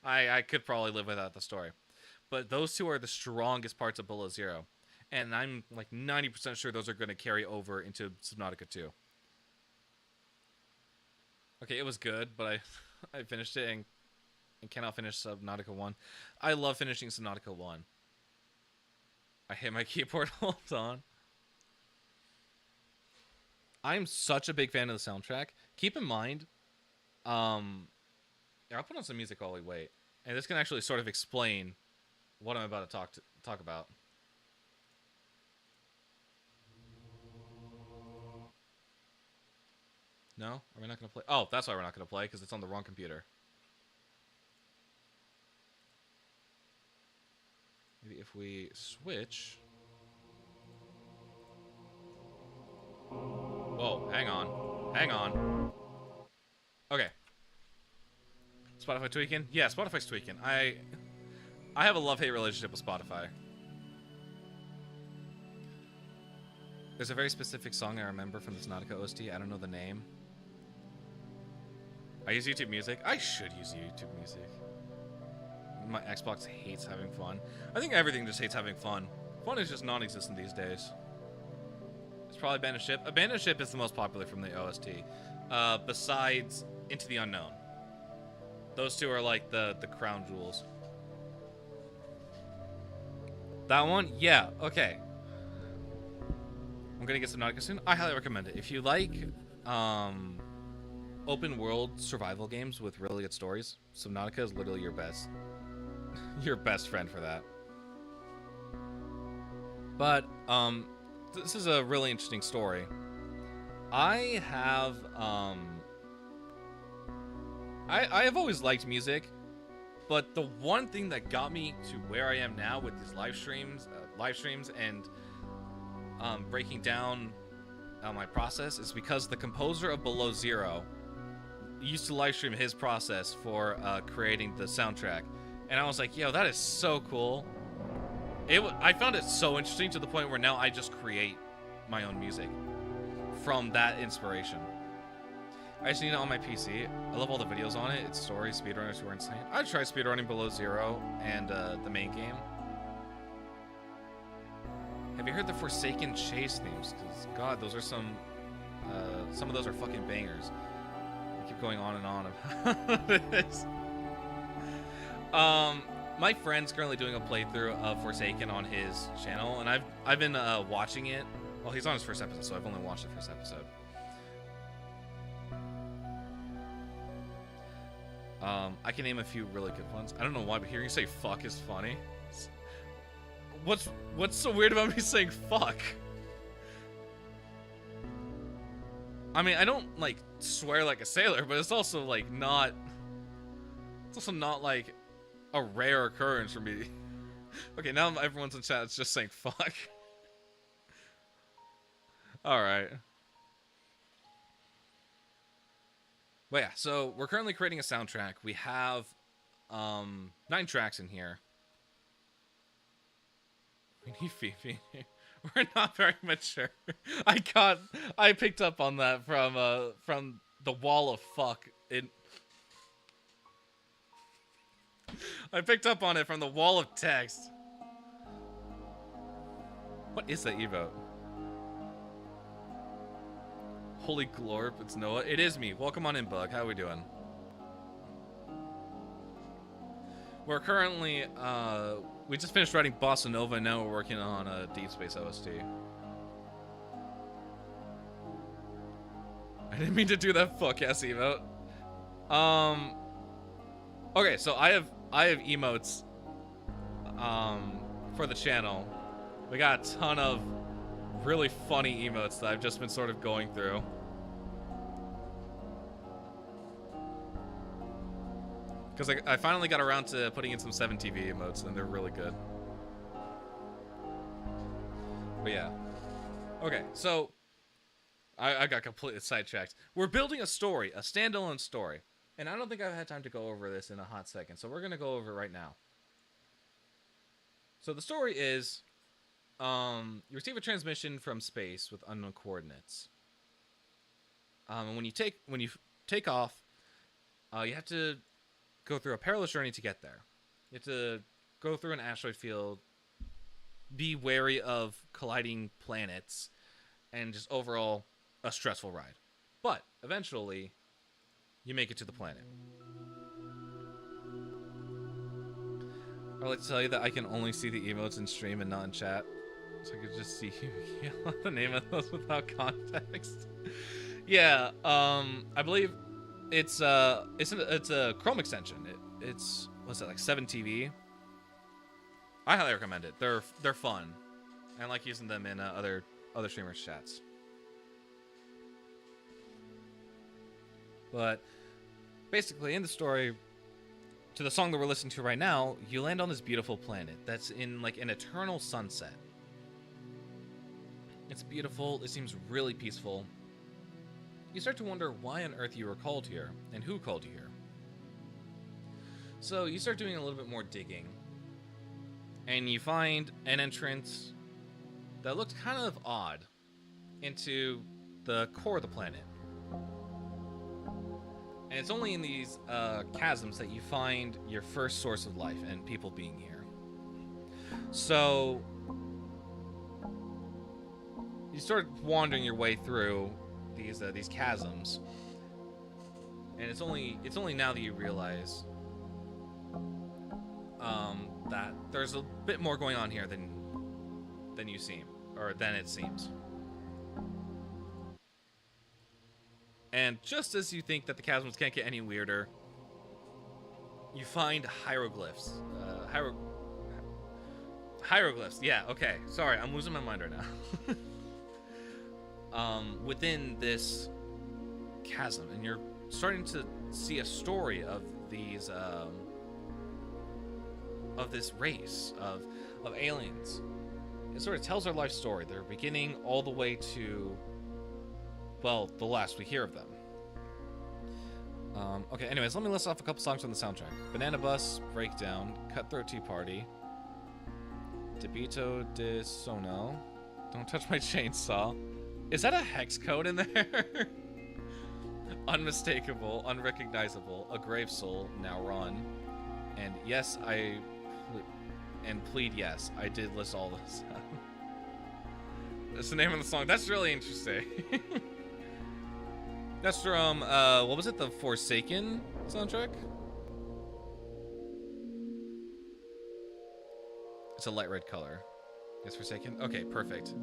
I could probably live without the story. But those 2 are the strongest parts of Below Zero. And I'm like 90% sure those are going to carry over into Subnautica 2. Okay, it was good, but I finished it and cannot finish Subnautica 1. I love finishing Subnautica 1. I hit my keyboard. Hold on. I'm such a big fan of the soundtrack. Keep in mind, I'll put on some music while we wait. And this can actually sort of explain what I'm about to talk about. No? Are we not going to play? Oh, that's why we're not going to play, because it's on the wrong computer. Maybe if we switch... Whoa, hang on. Hang on. Okay. Spotify tweaking? Yeah, Spotify's tweaking. I have a love-hate relationship with Spotify. There's a very specific song I remember from the Subnautica OST. I don't know the name. I use YouTube Music. I should use YouTube Music. My Xbox hates having fun. I think everything just hates having fun. Fun is just non-existent these days. It's probably Abandoned Ship. Abandoned Ship is the most popular from the OST. Besides Into the Unknown. Those 2 are like the crown jewels. That one? Yeah, okay. I'm gonna get Subnautica soon. I highly recommend it. If you like open world survival games with really good stories, Subnautica is literally your best friend for that. But this is a really interesting story. I have I have always liked music, but the one thing that got me to where I am now with these live streams and breaking down my process is because the composer of Below Zero used to live stream his process for creating the soundtrack, and I was like, yo, that is so cool. I found it so interesting to the point where now I just create my own music from that inspiration. I just need it on my PC. I love all the videos on it. It's stories, speedrunners who are insane. I'd try speedrunning Below Zero and the main game. Have you heard the Forsaken Chase themes? Because, God, those are some of those are fucking bangers. I keep going on and on about this. My friend's currently doing a playthrough of Forsaken on his channel, and I've been watching it. Well, he's on his first episode, so I've only watched the first episode. I can name a few really good ones. I don't know why, but hearing you say fuck is funny. What's so weird about me saying fuck? I mean, I don't like swear like a sailor, but it's also like not. It's also not like a rare occurrence for me. Okay, now everyone's in chat. It's just saying fuck. All right. But yeah, so we're currently creating a soundtrack. We have 9 tracks in here. We need Fifi. We're not very mature. I picked up on that from the wall of fuck. I picked up on it from the wall of text. What is that emote? Holy glorp, it's Noah. It is me. Welcome on in, Bug. How are we doing? We're currently, we just finished writing Bossa Nova, and now we're working on a Deep Space OST. I didn't mean to do that fuck-ass emote. Okay, so I have emotes, for the channel. We got a ton of really funny emotes that I've just been sort of going through. Because I finally got around to putting in some 7TV emotes, and they're really good. But yeah. Okay, so I got completely sidetracked. We're building a story, a standalone story. And I don't think I've had time to go over this in a hot second, so we're going to go over it right now. So the story is, you receive a transmission from space with unknown coordinates. And when you take off, you have to go through a perilous journey to get there. You have to go through an asteroid field, be wary of colliding planets, and just overall a stressful ride. But eventually, you make it to the planet. I'd like to tell you that I can only see the emotes in stream and not in chat, so I could just see you yell out the name of those without context. Yeah, I believe it's a Chrome extension. It's what's that, like 7TV? I highly recommend it. They're fun. I like using them in other streamers' chats. But basically, in the story, to the song that we're listening to right now, you land on this beautiful planet that's in like an eternal sunset. It's beautiful. It seems really peaceful. You start to wonder why on earth you were called here and who called you here. So you start doing a little bit more digging, and you find an entrance that looked kind of odd into the core of the planet. And it's only in these chasms that you find your first source of life and people being here. So you start wandering your way through these chasms, and it's only now that you realize that there's a bit more going on here than you seem, or than it seems. And just as you think that the chasms can't get any weirder, you find hieroglyphs. Hieroglyphs. Yeah. Okay. Sorry, I'm losing my mind right now. Within this chasm, and you're starting to see a story of these of this race of aliens. It sort of tells their life story, their beginning all the way to, well, the last we hear of them. Okay, anyways, let me list off a couple songs from the soundtrack. Banana Bus, Breakdown, Cutthroat Tea Party, Debito de Sono, Don't Touch My Chainsaw. Is that a hex code in there? Unmistakable, Unrecognizable, A Grave Soul, Now Run, and Yes, and Plead Yes. I did list all this. That's the name of the song. That's really interesting. That's from, what was it? The Forsaken soundtrack? It's a light red color. Yes, Forsaken? Okay, perfect.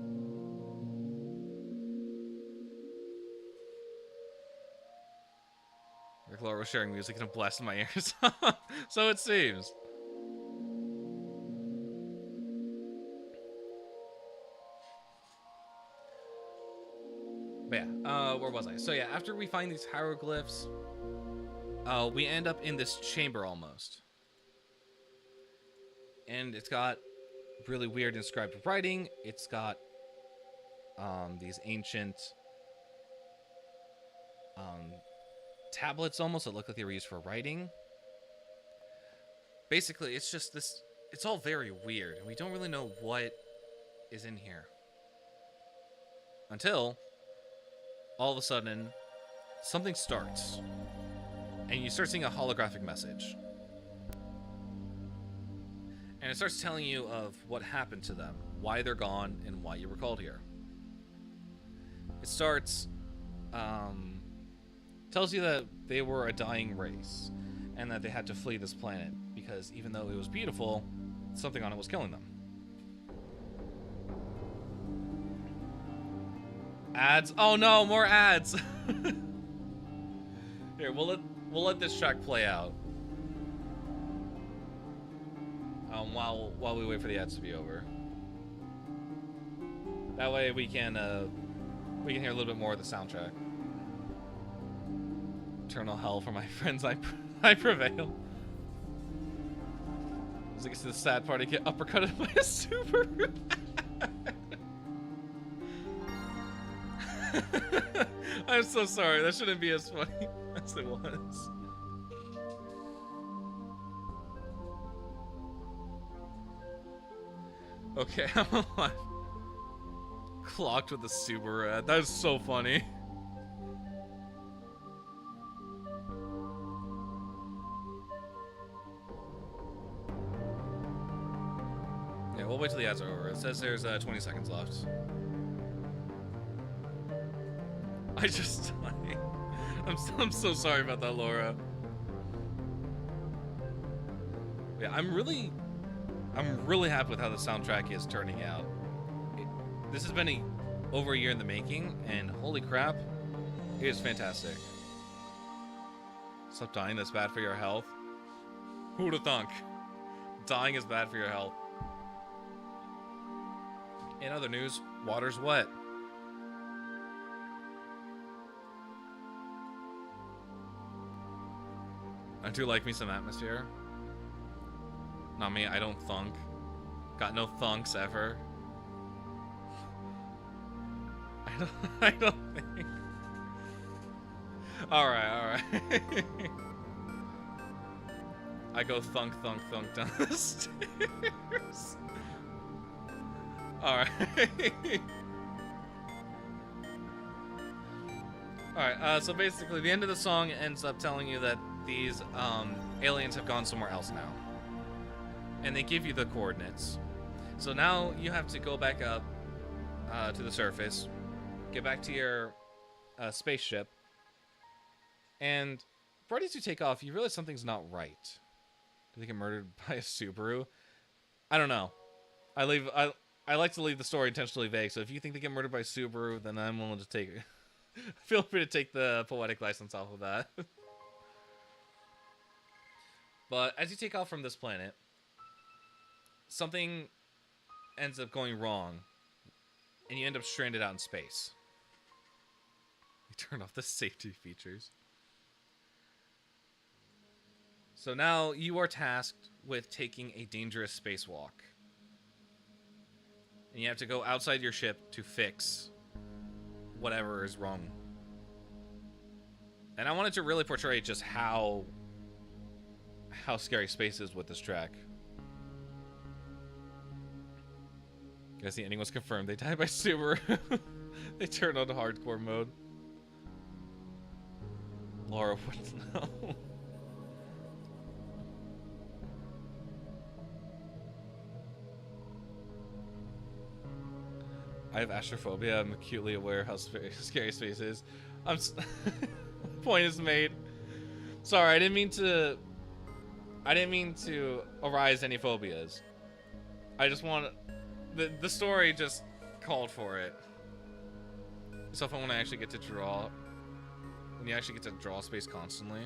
Rick Laura was sharing music and it blasted my ears. So it seems. But yeah, where was I? So yeah, after we find these hieroglyphs, we end up in this chamber almost. And it's got really weird inscribed writing. It's got these ancient tablets almost that look like they were used for writing. Basically, it's just this, it's all very weird, and we don't really know what is in here. Until all of a sudden, something starts, and you start seeing a holographic message. And it starts telling you of what happened to them, why they're gone, and why you were called here. It starts, tells you that they were a dying race, and that they had to flee this planet, because even though it was beautiful, something on it was killing them. Ads? Oh no, more ads! Here, we'll let this track play out. While we wait for the ads to be over. That way we can hear a little bit more of the soundtrack. Eternal hell for my friends, I prevail. As it gets to the sad part, I get uppercutted by a Subaru. I'm so sorry. That shouldn't be as funny as it was. Okay, I'm alive. Clocked with a super rat. That is so funny. Yeah, we'll wait till the ads are over. It says there's 20 seconds left. I just died. I'm so sorry about that, Laura. Yeah, I'm really happy with how the soundtrack is turning out. This has been over a year in the making, and holy crap, it is fantastic. Stop dying, that's bad for your health. Who'da thunk? Dying is bad for your health. In other news, water's wet. I do like me some atmosphere. Not me, I don't thunk. Got no thunks ever. I don't think. Alright. I go thunk down the stairs. Alright. Alright, so basically the end of the song ends up telling you that these aliens have gone somewhere else now. And they give you the coordinates. So now you have to go back up to the surface, get back to your spaceship, and right as you take off, you realize something's not right. Do they get murdered by a Subaru? I don't know. I like to leave the story intentionally vague, so if you think they get murdered by a Subaru, then I'm willing to take it. Feel free to take the poetic license off of that. But as you take off from this planet, something ends up going wrong, and you end up stranded out in space. You turn off the safety features. So now you are tasked with taking a dangerous spacewalk. And you have to go outside your ship to fix whatever is wrong. And I wanted to really portray just how scary space is with this track. Guess the ending was confirmed. They died by Subaru. They turned on to hardcore mode. Laura wouldn't know. I have astrophobia. I'm acutely aware how scary space is. Point is made. Sorry, I didn't mean to arise any phobias. I just want the story just called for it. So if I want to actually get to draw, when you actually get to draw space constantly,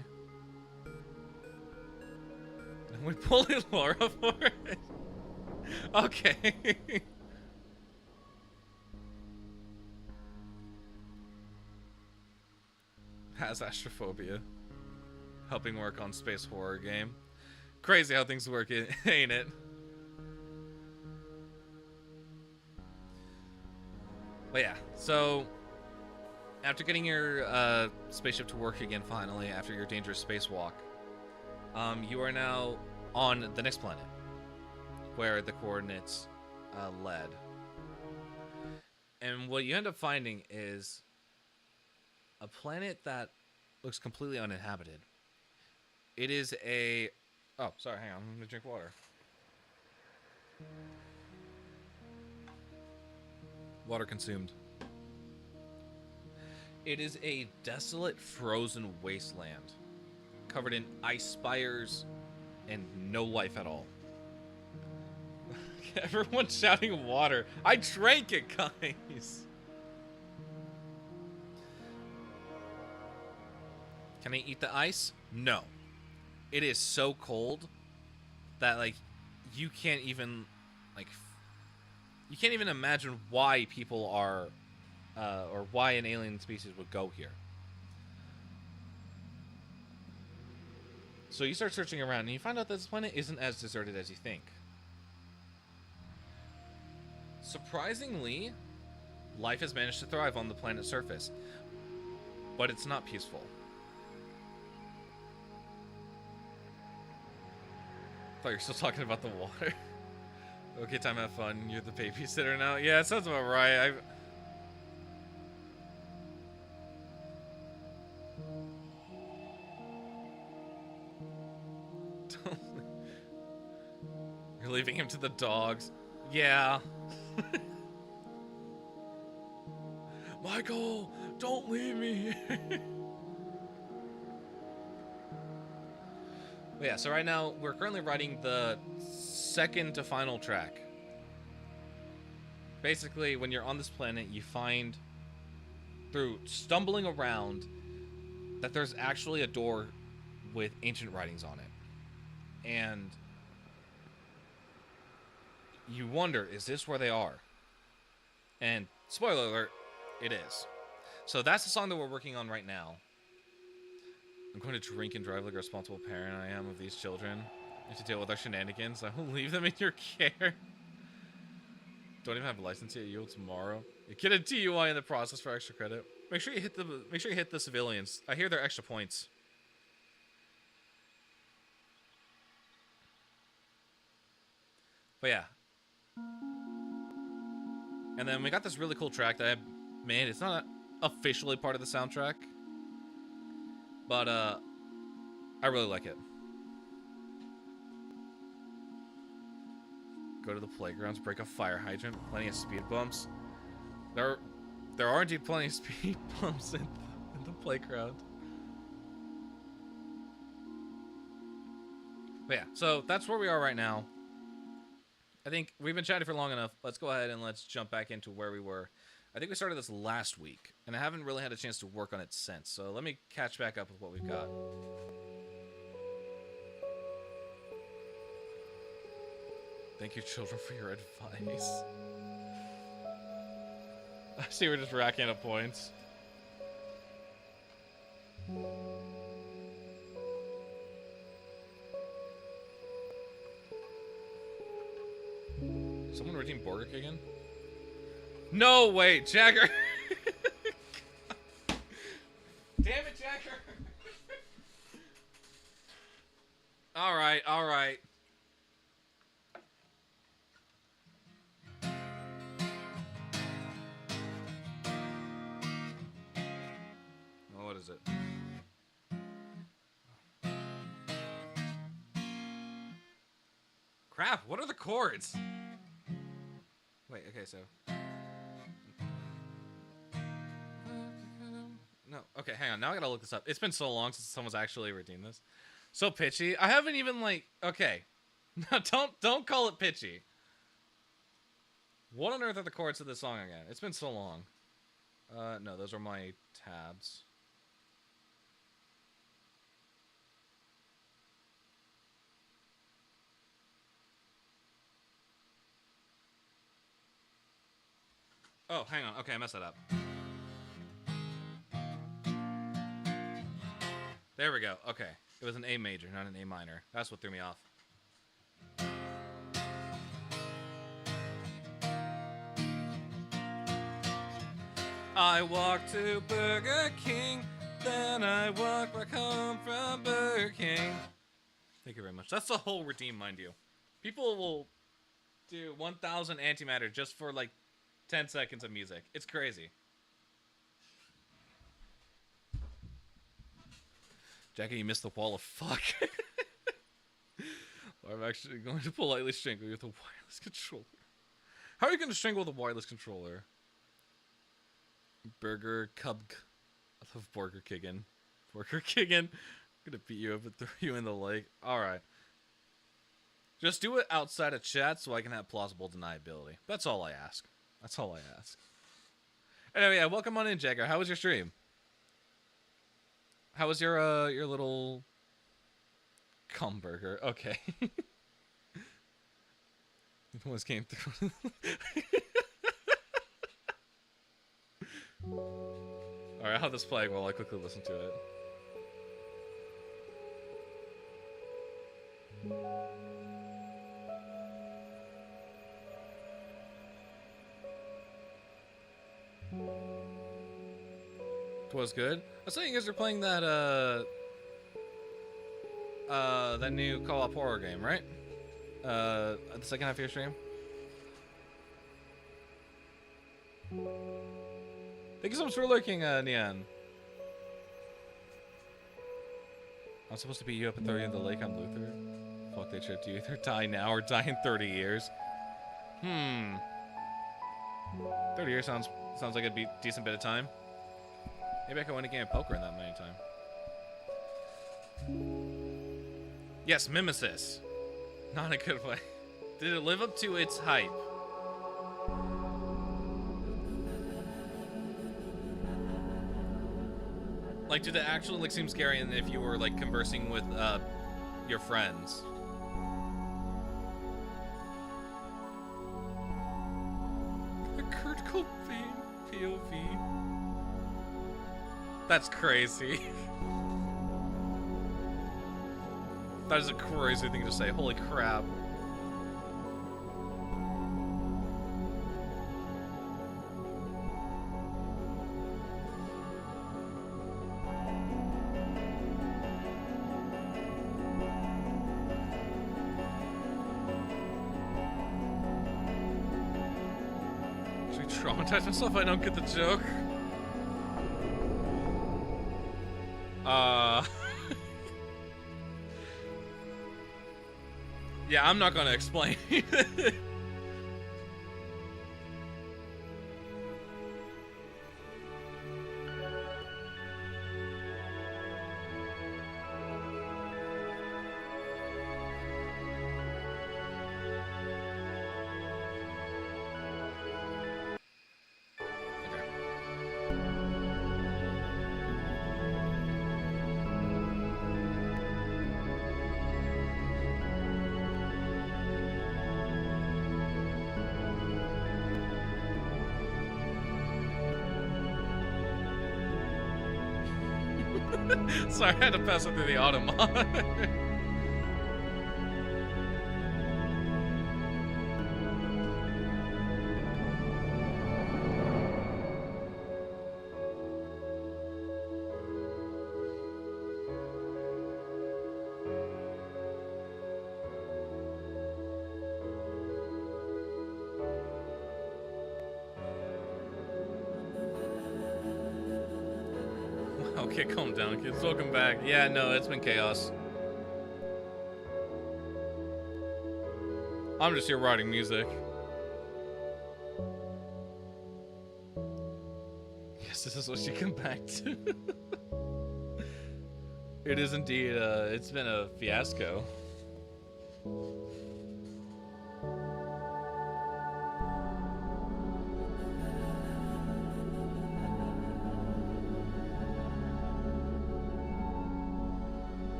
and we bully Laura for it. Okay. Has astrophobia. Helping work on space horror game. Crazy how things work, ain't it? But yeah, so after getting your spaceship to work again finally, after your dangerous spacewalk, you are now on the next planet, where the coordinates led. And what you end up finding is a planet that looks completely uninhabited. It is a... Oh, sorry, hang on. I'm gonna drink water. Water consumed. It is a desolate, frozen wasteland, covered in ice spires and no life at all. Everyone's shouting water. I drank it, guys. Can I eat the ice? No. It is so cold that, like, you can't even imagine why people are, or why an alien species would go here. So you start searching around, and you find out that this planet isn't as deserted as you think. Surprisingly, life has managed to thrive on the planet's surface, but it's not peaceful. I thought you were still talking about the water. Okay, time to have fun. You're the babysitter now. Yeah, it sounds about right. You're leaving him to the dogs. Yeah. Michael, don't leave me. Yeah, so right now we're currently writing the second to final track. Basically, when you're on this planet, you find, through stumbling around, that there's actually a door with ancient writings on it. And you wonder, is this where they are? And spoiler alert, it is. So that's the song that we're working on right now. I'm going to drink and drive like a responsible parent I am of these children. I have to deal with our shenanigans. I will leave them in your care. Don't even have a license yet. You'll tomorrow. You get a DUI in the process for extra credit. Make sure you hit the civilians. I hear they're extra points. But yeah. And then we got this really cool track that I made. It's not officially part of the soundtrack, but I really like it. Go to the playgrounds, break a fire hydrant, plenty of speed bumps. There are indeed plenty of speed bumps in the playground. But yeah, so that's where we are right now. I think we've been chatting for long enough. Let's go ahead and let's jump back into where we were. I think we started this last week, and I haven't really had a chance to work on it since. So let me catch back up with what we've got. Thank you, children, for your advice. I see we're just racking up points. Someone redeemed Burger King? No, wait, Jagger! Damn it, Jagger! Alright, alright. What is it? Crap, what are the chords? Wait, okay, so... No, okay, hang on. Now I gotta look this up. It's been so long since someone's actually redeemed this. So pitchy. I haven't even, like... Okay. No, don't call it pitchy. What on earth are the chords of this song again? It's been so long. No, those are my tabs. Oh, hang on. Okay, I messed that up. There we go. Okay. It was an A major, not an A minor. That's what threw me off. I walked to Burger King, then I walked back home from Burger King. Thank you very much. That's the whole redeem, mind you. People will do 1,000 antimatter just for like 10 seconds of music. It's crazy. Jackie, you missed the wall of fuck. I'm actually going to politely strangle you with a wireless controller. How are you going to strangle with a wireless controller? Burger Cub. I love Burger Kiggin. Burger Kiggin. I'm gonna beat you up and throw you in the lake. Alright. Just do it outside of chat so I can have plausible deniability. That's all I ask. That's all I ask. Anyway, yeah, welcome on in, Jagger. How was your stream? How was your little cum burger? Okay. It almost came through. Alright, I'll have this playing while I quickly listen to it. Was good. I was saying you guys are playing that that new co-op horror game, right? The second half of your stream. Thank you so much for lurking, Nian. I'm supposed to beat you up at 30 in the lake on Luther. Fuck, they tripped you. Either die now or die in 30 years. 30 years sounds like it'd be a decent bit of time. Maybe I could win a game of poker in that many time. Yes, Mimesis. Not in a good way. Did it live up to its hype? Like, did it actually like seem scary and if you were like conversing with your friends? Kurt Cobain POV. That's crazy. That is a crazy thing to say. Holy crap. Should I traumatize myself if I don't get the joke? Yeah, I'm not gonna explain. Sorry, I had to pass it through the auto mod. Okay, calm down, kids. Welcome back. Yeah, no, it's been chaos. I'm just here writing music. Yes, this is what you come back to. It is indeed, it's been a fiasco.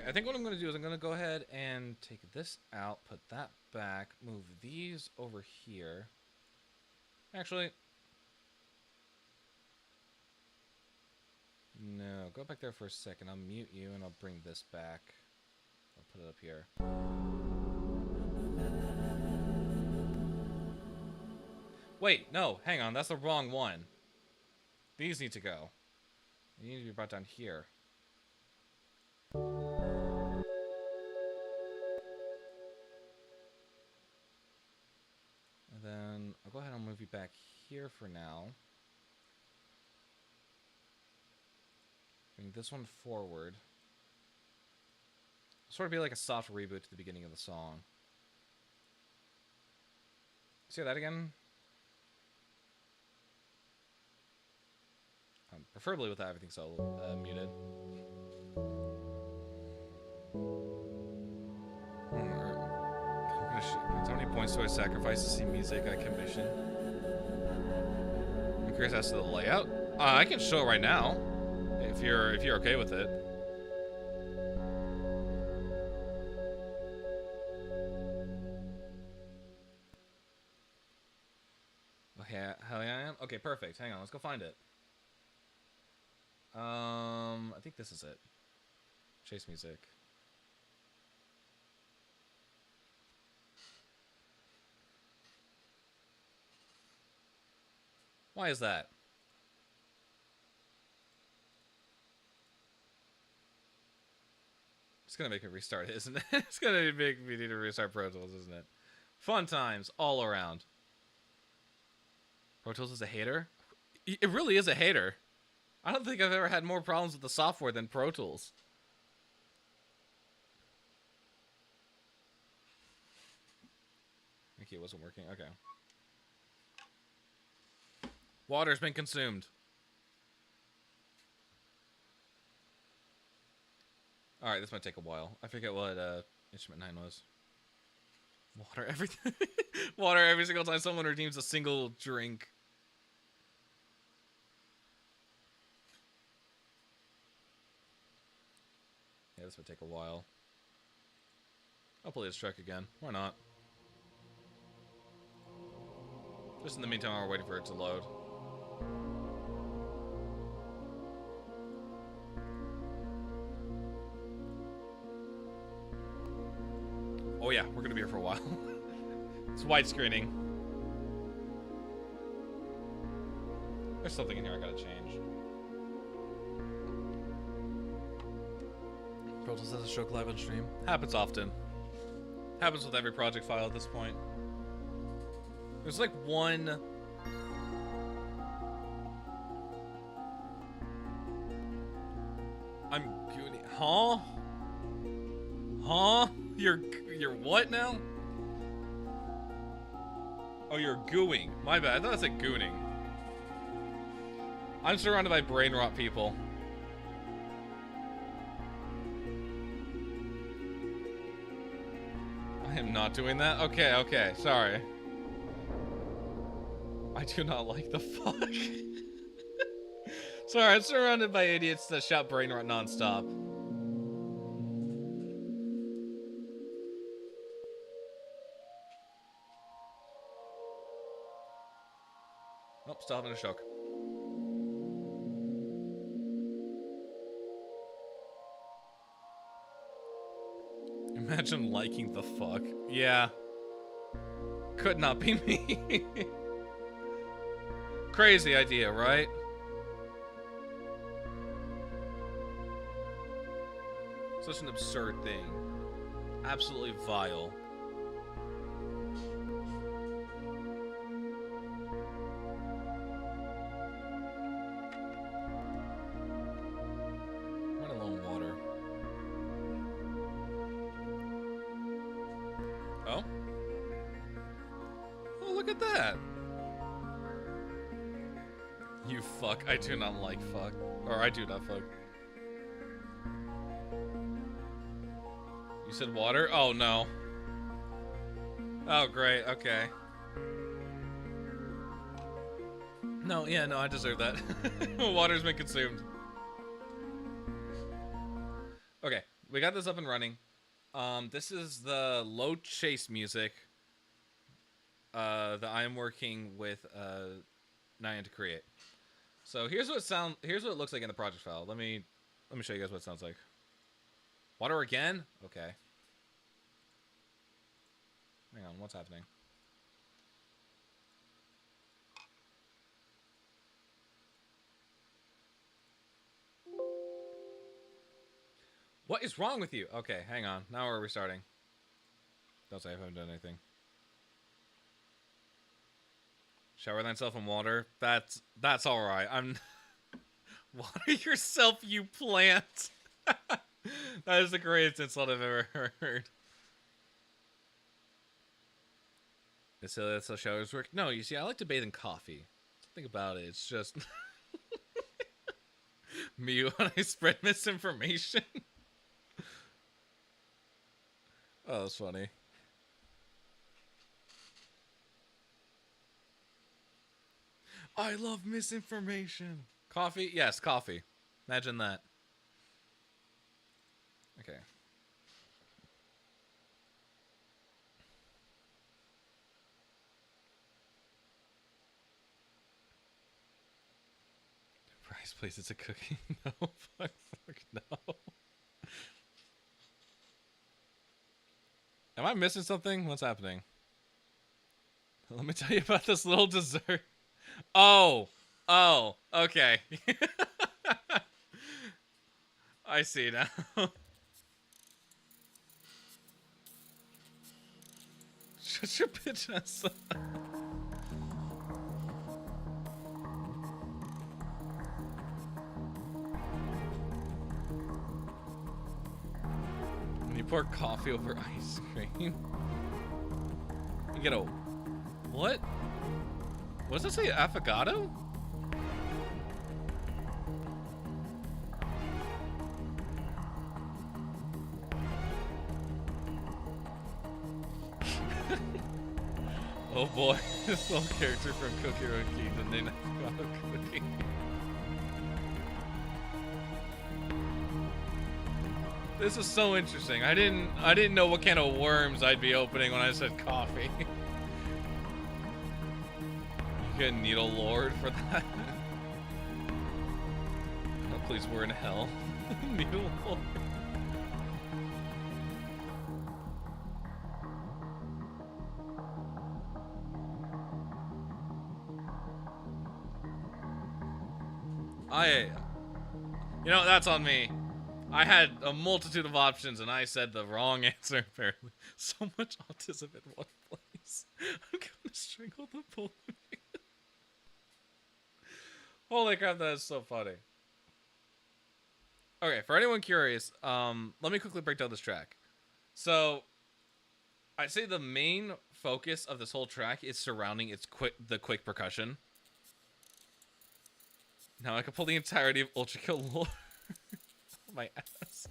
I think what I'm going to do is I'm going to go ahead and take this out, put that back, move these over here. Actually, no, go back there for a second. I'll mute you and I'll bring this back. I'll put it up here. Wait, no, hang on, that's the wrong one. These need to go. They need to be brought down here. Then I'll go ahead and move you back here for now. Bring this one forward. Sort of be like a soft reboot to the beginning of the song. See that again? Preferably without everything so muted. How many points do I sacrifice to see music I commission? I'm curious as to the layout. I can show it right now, if you're okay with it. Okay, hell yeah, I am. Okay, perfect. Hang on, let's go find it. I think this is it. Chase music. Why is that? It's gonna make me restart it, isn't it? It's gonna make me need to restart Pro Tools, isn't it? Fun times all around. Pro Tools is a hater? It really is a hater. I don't think I've ever had more problems with the software than Pro Tools. Okay, it wasn't working. Okay. Water's been consumed. Alright, this might take a while. I forget what instrument 9 was. Water everything. Water every single time someone redeems a single drink. Yeah, this might take a while. I'll play this track again. Why not? Just in the meantime, we're waiting for it to load. Oh yeah, we're gonna be here for a while. It's widescreening. There's something in here I gotta change. Pro Tools has a stroke live on stream. Happens often. Happens with every project file at this point. There's like one... I'm gooning. Huh? Huh? You're what now? Oh, you're gooing. My bad. I thought I said gooning. I'm surrounded by brain rot people. I am not doing that? Okay, okay. Sorry. I do not like the fuck. Sorry, I'm surrounded by idiots that shout brain rot nonstop. Oh, still having a shock. Imagine liking the fuck. Yeah. Could not be me. Crazy idea, right? Such an absurd thing. Absolutely vile. Run low on water. Oh? Oh, look at that. You fuck. I do not like fuck. Or I do not fuck. You said water? Oh, no. Oh, great. Okay. No, yeah, no, I deserve that. Water's been consumed. Okay, we got this up and running. This is the low chase music that I am working with Nyan to create. So here's what it looks like in the project file. Let me show you guys what it sounds like. Water again? Okay. Hang on, what's happening? What is wrong with you? Okay, hang on. Now we're restarting. Don't say I haven't done anything. Shower thyself in water. That's all right. I'm water yourself, you plant. That is the greatest insult I've ever heard. It's silly that's how showers work. No, you see, I like to bathe in coffee. Think about it. It's just me when I spread misinformation. Oh, that's funny. I love misinformation. Coffee? Yes, coffee. Imagine that. Okay. Price, please, it's a cookie. No, fuck, no. Am I missing something? What's happening? Let me tell you about this little dessert. Oh, okay. I see now. Shut your bitch ass up. When you pour coffee over ice cream, you get a what? What does that say? Affogato? Oh boy, this little character from Cookie Run Kingdom named Avocado Cookie. This is so interesting. I didn't know what kind of worms I'd be opening when I said coffee. You get a needle lord for that? Oh, please, we're in hell. Needle lord. You know, that's on me. I had a multitude of options and I said the wrong answer, apparently. So much autism in one place. I'm gonna strangle the both of you. Holy crap, that is so funny. Okay, for anyone curious, let me quickly break down this track. So, I'd say the main focus of this whole track is surrounding the quick percussion. Now I can pull the entirety of Ultra Kill lore. My ass.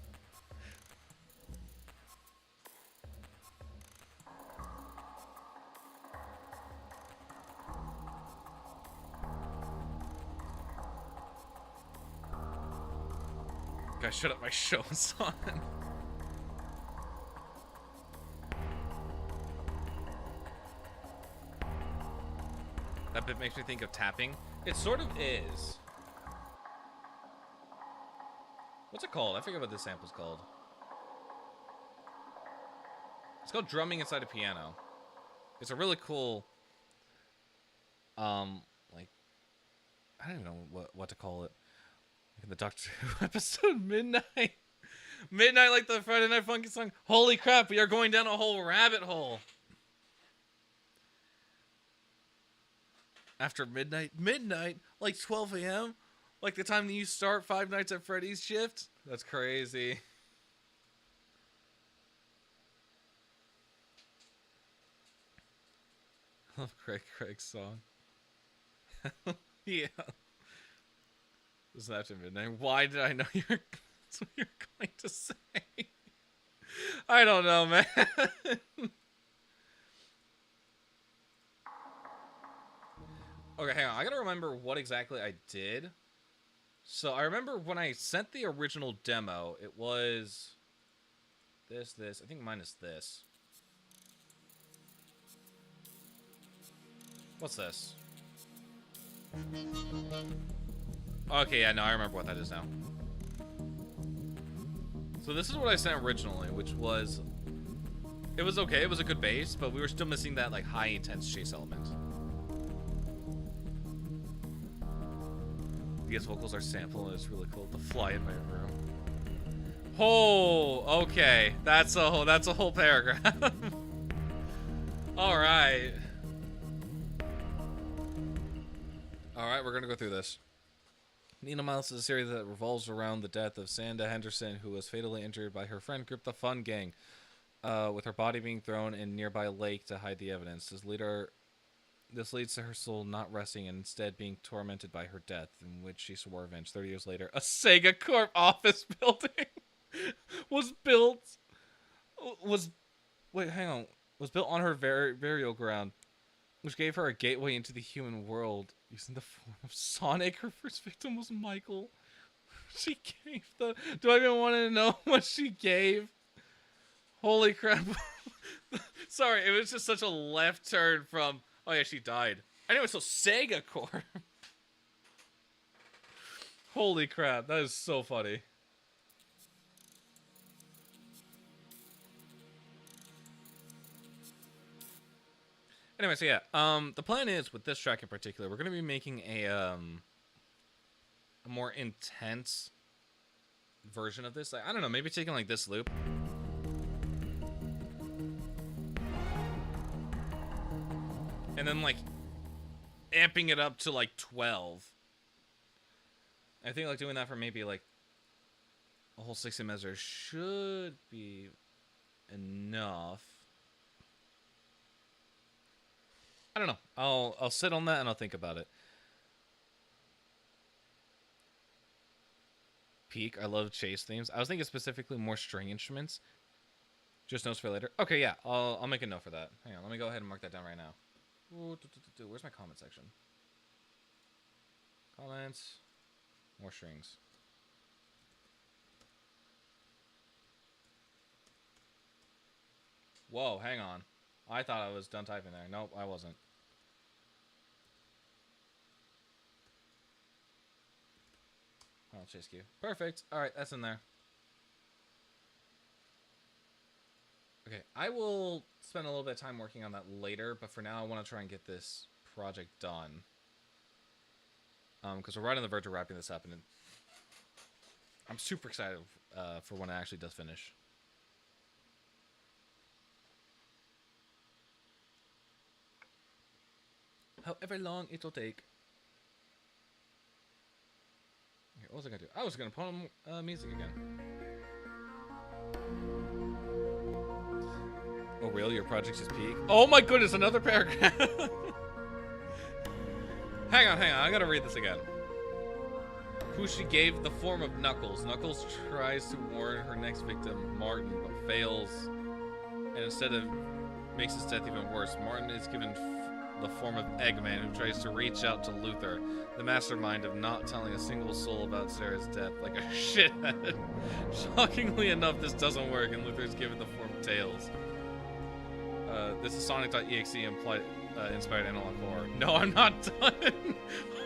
Guys, shut up, my show's on. That bit makes me think of tapping. It sort of is. What's it called? I forget what this sample's called. It's called drumming inside a piano. It's a really cool, like, I don't even know what to call it. Like in the Doctor Who episode, Midnight. Midnight, like the Friday Night Funky song. Holy crap, we are going down a whole rabbit hole. After midnight, like 12 a.m., like the time that you start Five Nights at Freddy's shift. That's crazy. I love Craig's song. Yeah. This is after midnight. Why did I know that's what you're going to say? I don't know, man. Okay, hang on. I gotta remember what exactly I did. So I remember when I sent the original demo, it was this. I think minus this. What's this? Okay, yeah, no, I remember what that is now. So this is what I sent originally, which was... It was okay, it was a good bass, but we were still missing that, like, high intense chase element. These vocals are sampled, and it's really cool. The fly in my room. Oh, okay. That's a whole paragraph. Alright. Alright, we're gonna go through this. Nina Miles is a series that revolves around the death of Sanda Henderson, who was fatally injured by her friend group, the Fun Gang, with her body being thrown in a nearby lake to hide the evidence. This leads to her soul not resting and instead being tormented by her death, in which she swore revenge. 30 years later, a Sega Corp office building was built on her burial ground, which gave her a gateway into the human world using the form of Sonic. Her first victim was Michael. She gave do I even want to know what she gave? Holy crap. Sorry, it was just such a left turn from, oh yeah, she died. Anyway, so Sega Corp. Holy crap, that is so funny. Anyway, so yeah, the plan is, with this track in particular, we're going to be making a more intense version of this. Like, I don't know, maybe taking like this loop. and then like amping it up to like 12. I think like doing that for maybe like a whole 60 measures should be enough. I don't know. I'll sit on that and I'll think about it. Peak. I love chase themes. I was thinking specifically more string instruments. Just notes for later. Okay, yeah. I'll make a note for that. Hang on. Let me go ahead and mark that down right now. Where's my comment section? Comments. More strings. Whoa, hang on. I thought I was done typing there. Nope, I wasn't. I'll chase queue. Perfect. Alright, that's in there. Okay, I will spend a little bit of time working on that later, but for now I want to try and get this project done. Because we're right on the verge of wrapping this up, and I'm super excited for when it actually does finish. However long it'll take. Okay, what was I gonna do? I was gonna put on music again. Oh, really? Your project is peak? Oh my goodness, another paragraph! Hang on, I gotta read this again. Who she gave the form of Knuckles. Knuckles tries to warn her next victim, Martin, but fails. And instead of makes his death even worse. Martin is given the form of Eggman, who tries to reach out to Luther, the mastermind of not telling a single soul about Sarah's death, like a shithead. Shockingly enough, this doesn't work, and Luther is given the form of Tails. This is Sonic.exe inspired analog horror. No, I'm not done.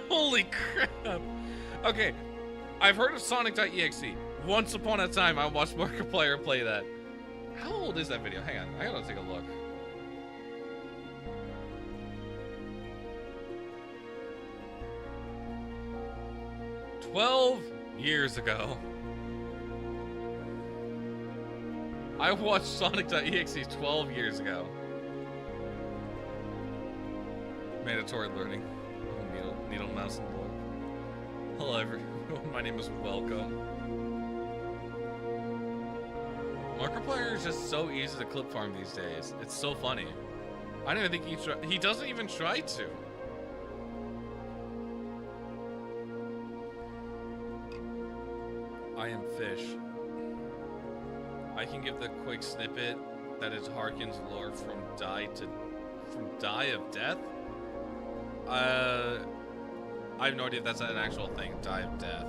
Holy crap. Okay, I've heard of Sonic.exe. Once upon a time, I watched Markiplier play that. How old is that video? Hang on, I gotta take a look. "12 years ago. I watched Sonic.exe 12 years ago. Mandatory learning. Needle mouse and lore. Hello everyone, my name is Welcome. Markiplier is just so easy to clip farm these days. It's so funny. I don't even think he doesn't even try to. I am fish. I can give the quick snippet that is Harkin's lore from Die of Death. I have no idea if that's an actual thing, Die of Death.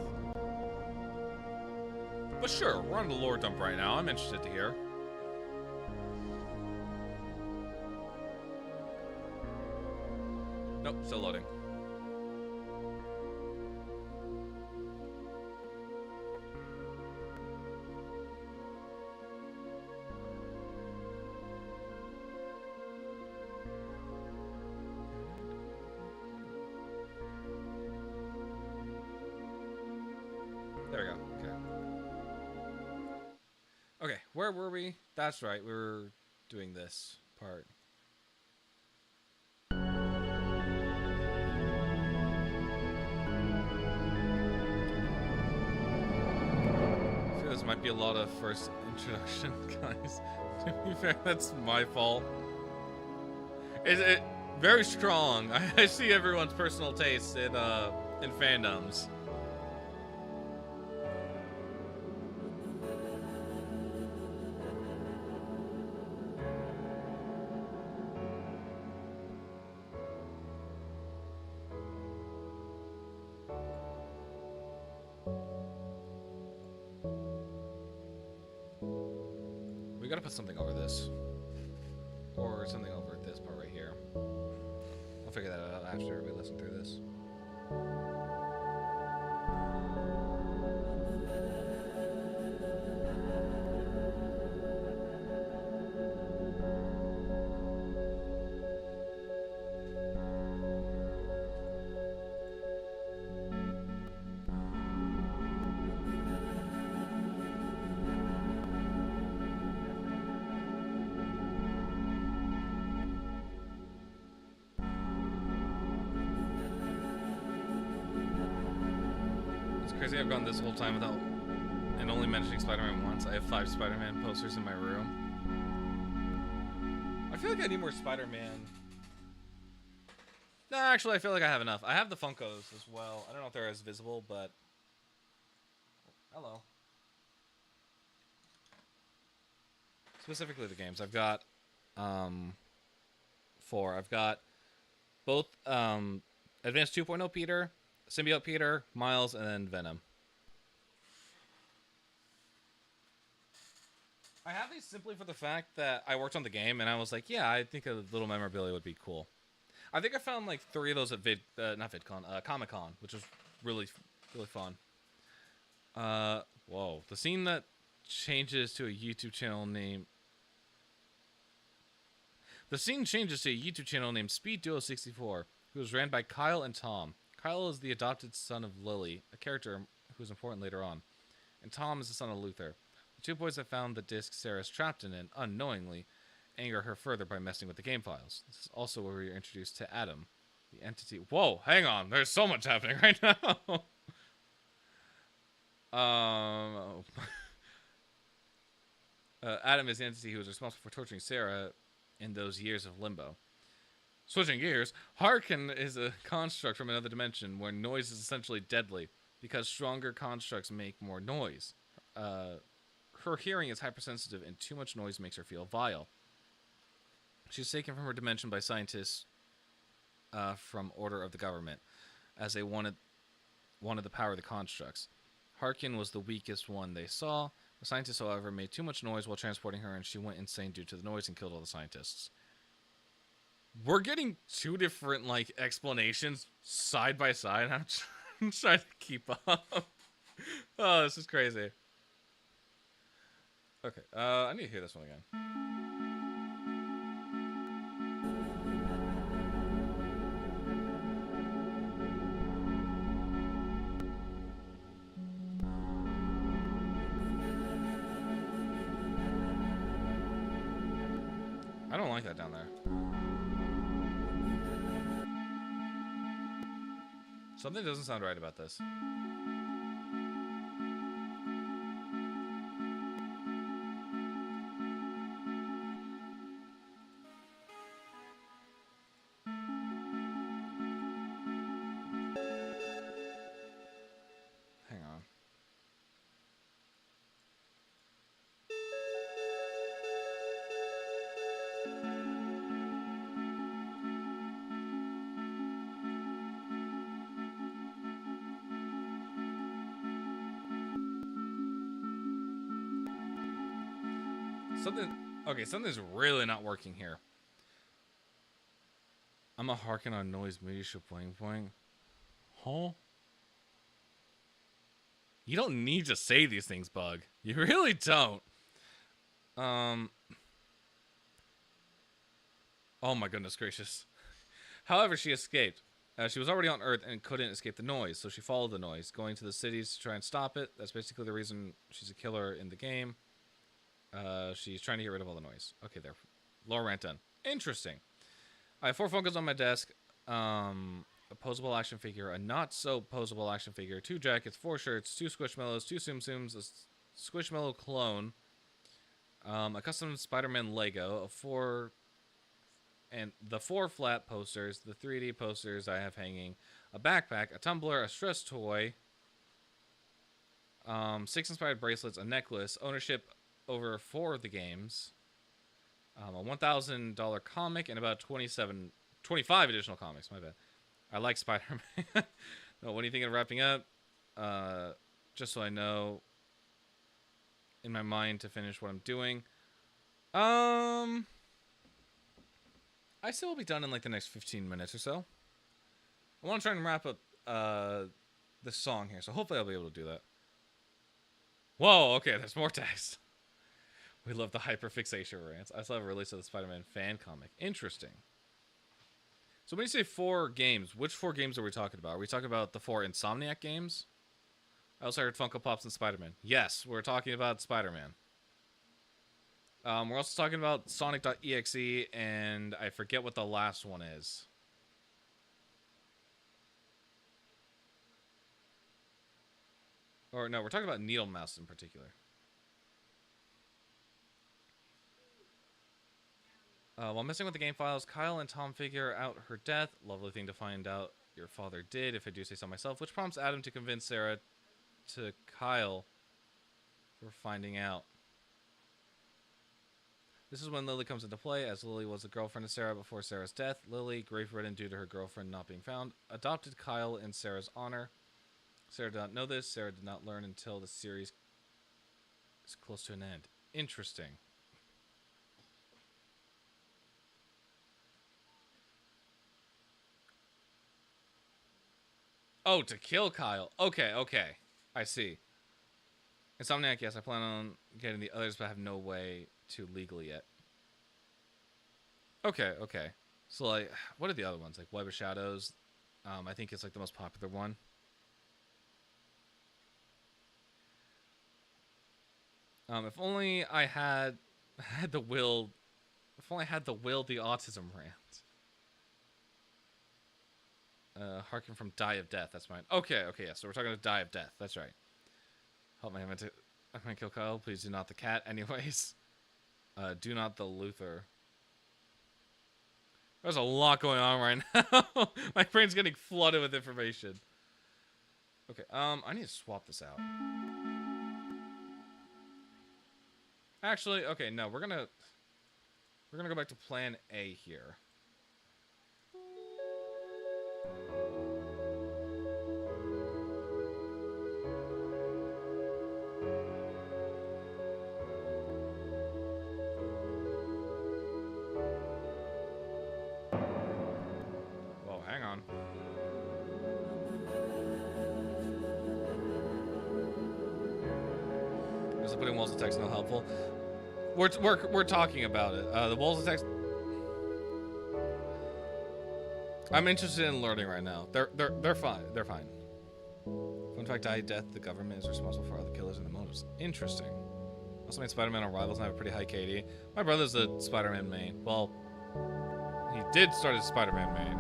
But sure, we're on the lore dump right now. I'm interested to hear. Nope, still loading. There we go. Okay. Okay, where were we? That's right, we were doing this part. I feel this might be a lot of first introduction, guys. To be fair, that's my fault. It very strong. I see everyone's personal taste in fandoms. We gotta put something over this. Or something over this part right here. I'll figure that out after we listen through this. crazy? I've gone this whole time without and only mentioning Spider-Man once. I have 5 Spider-Man posters in my room. I feel like I need more Spider-Man. No, actually, I feel like I have enough. I have the Funkos as well. I don't know if they're as visible, but... Hello. Specifically the games. I've got 4. I've got both Advanced 2.0 Peter, Symbiote Peter, Miles, and then Venom. I have these simply for the fact that I worked on the game, and I was like, yeah, I think a little memorabilia would be cool. I think I found like 3 of those at Comic-Con, which was really, really fun. Whoa. The scene that changes to a YouTube channel name... The scene changes to a YouTube channel named Speed Duo 64, who was ran by Kyle and Tom. Kyle is the adopted son of Lily, a character who is important later on, and Tom is the son of Luther. The 2 boys have found the disc Sarah is trapped in and, unknowingly, anger her further by messing with the game files. This is also where we are introduced to Adam, the entity... Whoa, hang on, there's so much happening right now! Adam is the entity who was responsible for torturing Sarah in those years of limbo. Switching gears, Harkin is a construct from another dimension where noise is essentially deadly because stronger constructs make more noise. Her hearing is hypersensitive and too much noise makes her feel vile. She's taken from her dimension by scientists from order of the government as they wanted the power of the constructs. Harkin was the weakest one they saw. The scientists, however, made too much noise while transporting her, and she went insane due to the noise and killed all the scientists. We're getting 2 different, like, explanations side by side. I'm trying to keep up. Oh, this is crazy. Okay, I need to hear this one again. I don't like that down there. Something doesn't sound right about this. Hang on. Something's really not working here. I'm a harken on noise media show boing boing. Huh? You don't need to say these things, Bug. You really don't. Oh my goodness gracious. However, she escaped. She was already on Earth and couldn't escape the noise, so she followed the noise, going to the cities to try and stop it. That's basically the reason she's a killer in the game. She's trying to get rid of all the noise. Okay, there. Lore rant done. Interesting. I have 4 Funkos on my desk. A posable action figure, a not-so-posable action figure, 2 jackets, 4 shirts, 2 Squishmallows, 2 Tsum Tsums, a Squishmallow clone, a custom Spider-Man Lego, the 4 flat posters, the 3D posters I have hanging, a backpack, a tumbler, a stress toy, 6 inspired bracelets, a necklace, ownership over 4 of the games, a $1,000 comic, and about 25 additional comics. My bad. I like Spider-Man. No, what do you think of wrapping up? Just so I know in my mind to finish what I'm doing. I still will be done in like the next 15 minutes or so. I want to try and wrap up this song here, so hopefully I'll be able to do that. Whoa, okay, there's more text. We love the hyperfixation rants. I still have a release of the Spider-Man fan comic. Interesting. So when you say 4 games, which 4 games are we talking about? Are we talking about the 4 Insomniac games? I also heard Funko Pops and Spider-Man. Yes, we're talking about Spider-Man. We're also talking about Sonic.exe, and I forget what the last one is. Or no, we're talking about Needle Mouse in particular. While messing with the game files, Kyle and Tom figure out her death. Lovely thing to find out your father did, if I do say so myself, which prompts Adam to convince Sarah to Kyle for finding out. This is when Lily comes into play, as Lily was the girlfriend of Sarah before Sarah's death. Lily, grave-ridden due to her girlfriend not being found, adopted Kyle in Sarah's honor. Sarah did not know this. Sarah did not learn until the series is close to an end. Interesting. Oh, to kill Kyle. Okay, okay. I see. Insomniac, yes, I plan on getting the others, but I have no way to legally yet. Okay, okay. So, like, what are the other ones? Like, Web of Shadows. I think it's, like, the most popular one. If only I had the will... If only I had the autism rant. Harken from Die of Death. That's mine. Okay, okay, yeah. So we're talking about Die of Death. That's right. Help me. I'm gonna kill Kyle. Please do not the cat. Anyways. Do not the Luther. There's a lot going on right now. My brain's getting flooded with information. Okay, I need to swap this out. Actually, okay, no, we're gonna go back to plan A here. Whoa, hang on. Is putting walls of text not helpful? We're talking about it. The walls of text. I'm interested in learning right now. They're fine. They're fine. Fun fact: Die of Death. The government is responsible for all the killers and the motives. Interesting. Also made Spider-Man on Rivals and have a pretty high KD. My brother's a Spider-Man main. Well, he did start as Spider-Man main.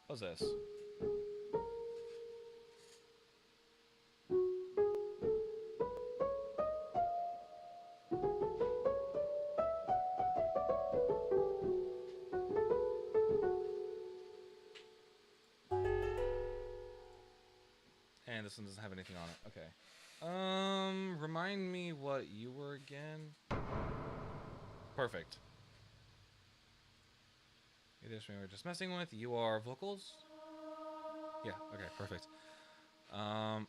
What's this? And this one doesn't have anything on it. Okay. Remind me what you were again. Perfect. It is we were just messing with. You are vocals? Yeah, okay, perfect. I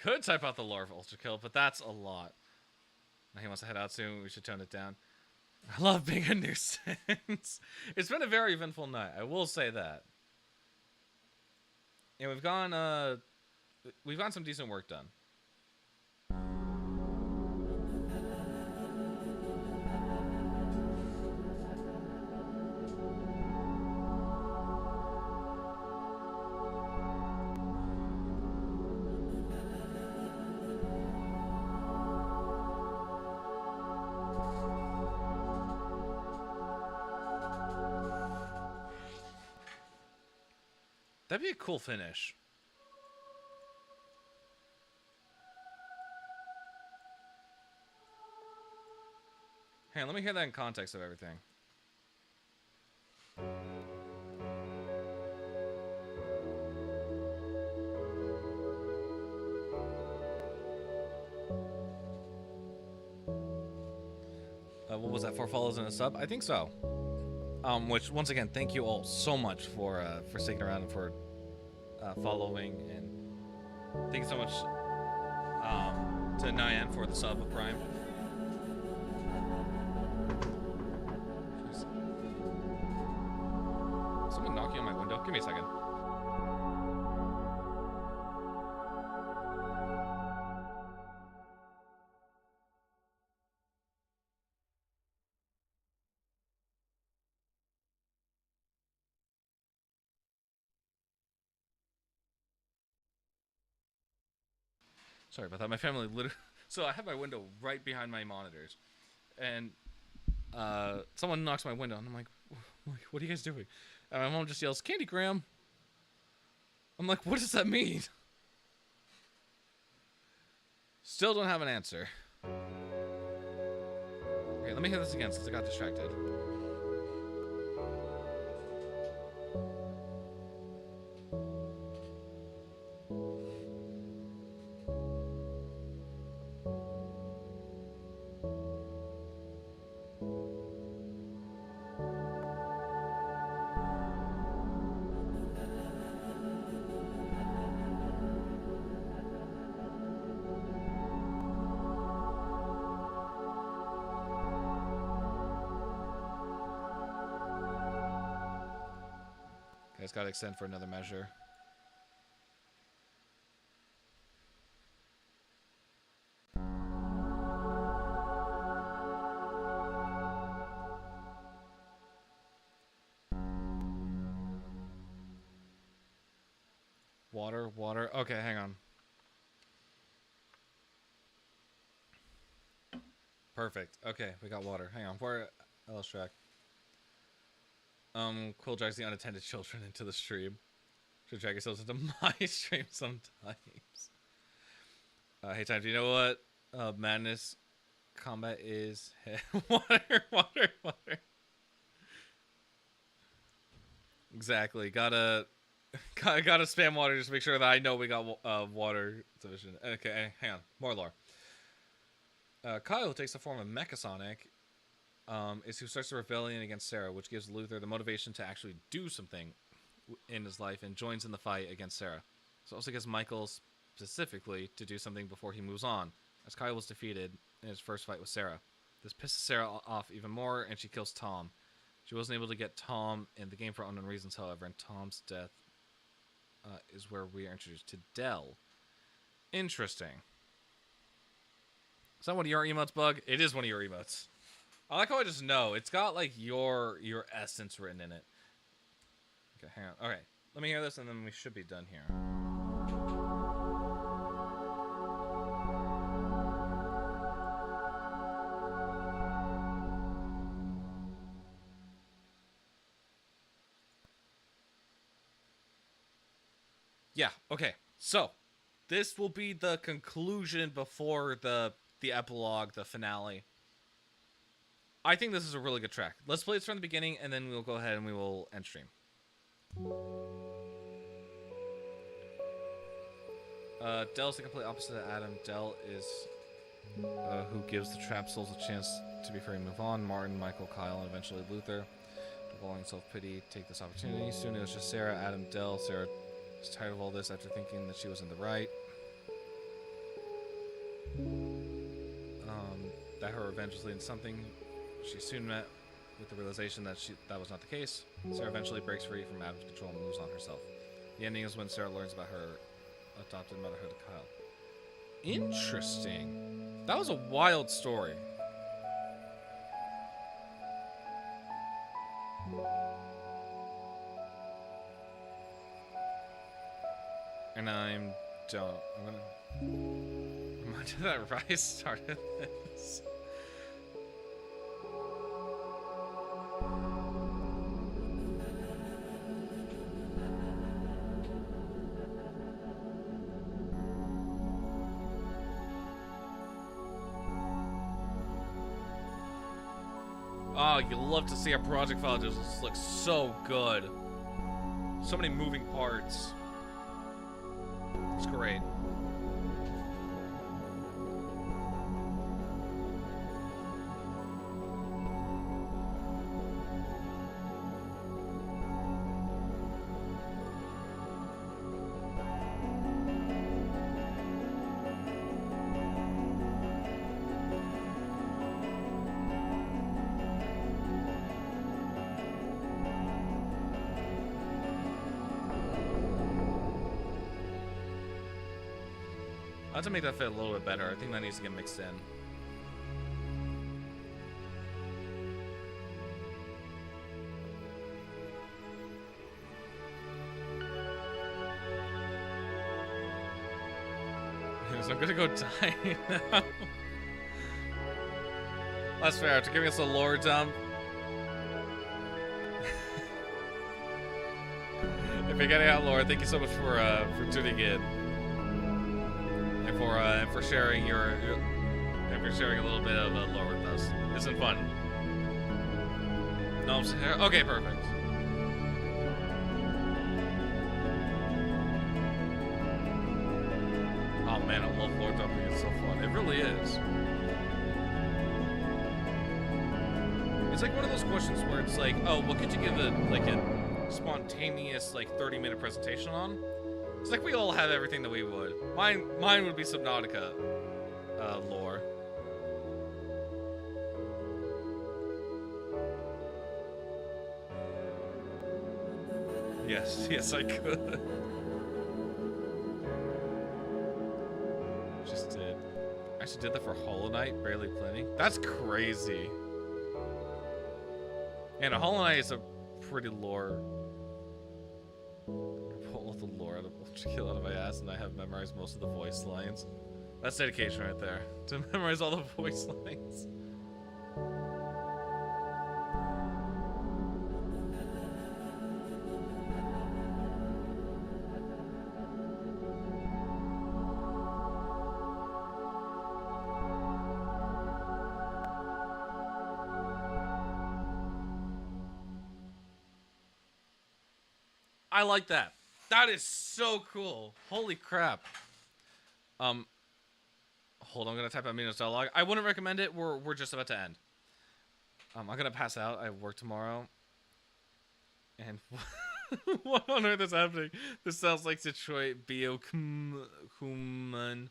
could type out the lore of Ultra Kill, but that's a lot. Now he wants to head out soon. We should tone it down. I love being a nuisance. It's been a very eventful night. I will say that. And we've gotten some decent work done. That'd be a cool finish. Hey, let me hear that in context of everything. What was that? 4 follows and a sub? I think so. Which once again, thank you all so much for sticking around and for following, and thank you so much to Nyan for the sub of Prime. Jeez. Someone knocking on my window. Give me a second. Sorry about that. My family literally. So I have my window right behind my monitors, and someone knocks my window, and I'm like, "What are you guys doing?" And my mom just yells, "Candy Graham." I'm like, "What does that mean?" Still don't have an answer. Okay, let me hear this again since I got distracted. Okay, it's got to extend for another measure. Water, water. Okay, hang on. Perfect. Okay, we got water. Hang on. Where else track? Quill drags the unattended children into the stream. Should drag yourselves into my stream sometimes. Hey, Time, do you know what madness combat is? Water, water, water. Exactly. Gotta spam water just to make sure that I know we got water sufficient. Okay, hang on. More lore. Kyle takes the form of Mechasonic. Is who starts the rebellion against Sarah, which gives Luther the motivation to actually do something in his life and joins in the fight against Sarah. So also gets Michael specifically to do something before he moves on, as Kyle was defeated in his first fight with Sarah. This pisses Sarah off even more, and she kills Tom. She wasn't able to get Tom in the game for unknown reasons, however, and Tom's death is where we are introduced to Dell. Interesting. Is that one of your emotes, Bug? It is one of your emotes. I like how I just know. It's got, like, your essence written in it. Okay, hang on. Okay, let me hear this, and then we should be done here. Yeah, okay. So, this will be the conclusion before the epilogue, the finale. I think this is a really good track. Let's play it from the beginning, and then we'll go ahead and we will end stream. Dell's the complete opposite of Adam. Dell is who gives the trapped souls a chance to be free and move on. Martin, Michael, Kyle, and eventually Luther. Devolving self-pity, take this opportunity. Soon it was just Sarah, Adam, Dell. Sarah was tired of all this after thinking that she was in the right. That her revenge was leading to something. She soon met with the realization that that was not the case. Sarah eventually breaks free from Adam's control and moves on herself. The ending is when Sarah learns about her adopted motherhood to Kyle. Interesting. That was a wild story. And I'm gonna remind you that Rise started this. Oh, you love to see a project file just look so good. So many moving parts. It's great. I have to make that fit a little bit better. I think that needs to get mixed in. guys. I'm gonna go die now. That's fair. After giving us a lore dump. If you're getting out lore, thank you so much for tuning in and for sharing and for sharing a little bit of lore with us. It's been fun. No, okay, perfect. Oh man, I love lore dumping. It's so fun. It really is. It's like one of those questions where it's like, oh, what could you give a spontaneous 30-minute presentation on? It's like we all have everything that we would. Mine would be Subnautica lore. Yes, I could. Just did. I actually did that for Hollow Knight, barely plenty. That's crazy. And a Hollow Knight is a pretty lore. I pull all the lore out of my ass, and I have memorized most of the voice lines. That's dedication right there. To memorize all the voice lines. I like that. That is so cool. Holy crap. Hold on, I'm gonna type out Mino's dialogue. I wouldn't recommend it. We're just about to end. I'm gonna pass out. I have work tomorrow. And what on earth is happening? This sounds like Detroit Biohuman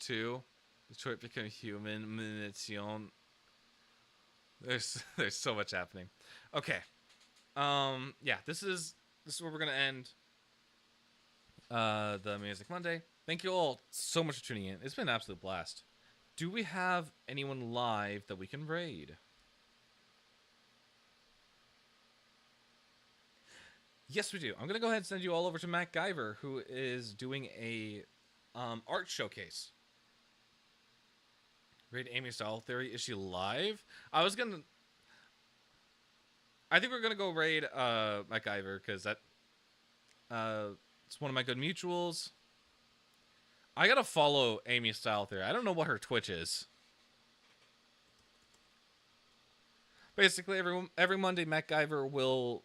2. Detroit Become Human Munition. There's so much happening. Okay. Yeah, this is where we're gonna end the Music Monday. Thank you all so much for tuning in. It's been an absolute blast. Do we have anyone live that we can raid? Yes, we do. I'm gonna go ahead and send you all over to Matt Guyver, who is doing a art showcase. Raid Amy Style Theory. Is she live? I think we're gonna go raid Matt Guyver because that it's one of my good mutuals. I gotta follow Amy Style Theory. I don't know what her Twitch is. Basically, every Monday, Matt Guyver will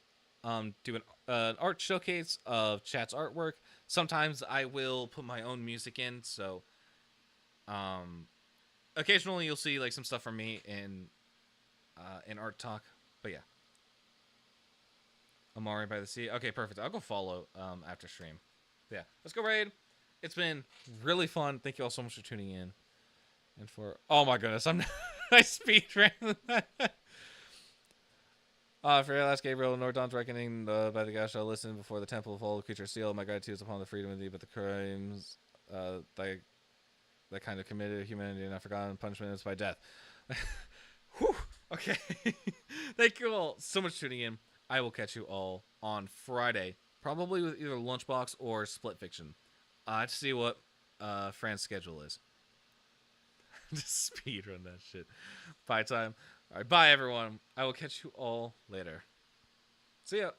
do an art showcase of chat's artwork. Sometimes I will put my own music in. So, occasionally you'll see some stuff from me in Art Talk. But yeah. Amari by the Sea. Okay, perfect. I'll go follow after stream. Yeah, let's go raid. It's been really fun. Thank you all so much for tuning in. And oh my goodness, I speed ran that. For your last Gabriel, Nordon's reckoning by the gosh, I'll listen before the temple of all the creatures seal. My gratitude is upon the freedom of thee, but the crimes that kind of committed humanity and not forgotten punishment is by death. Whew. Okay. Thank you all so much for tuning in. I will catch you all on Friday, probably with either Lunchbox or Split Fiction. To see what Fran's schedule is. Just speedrun that shit. Bye time. All right, bye everyone. I will catch you all later. See ya.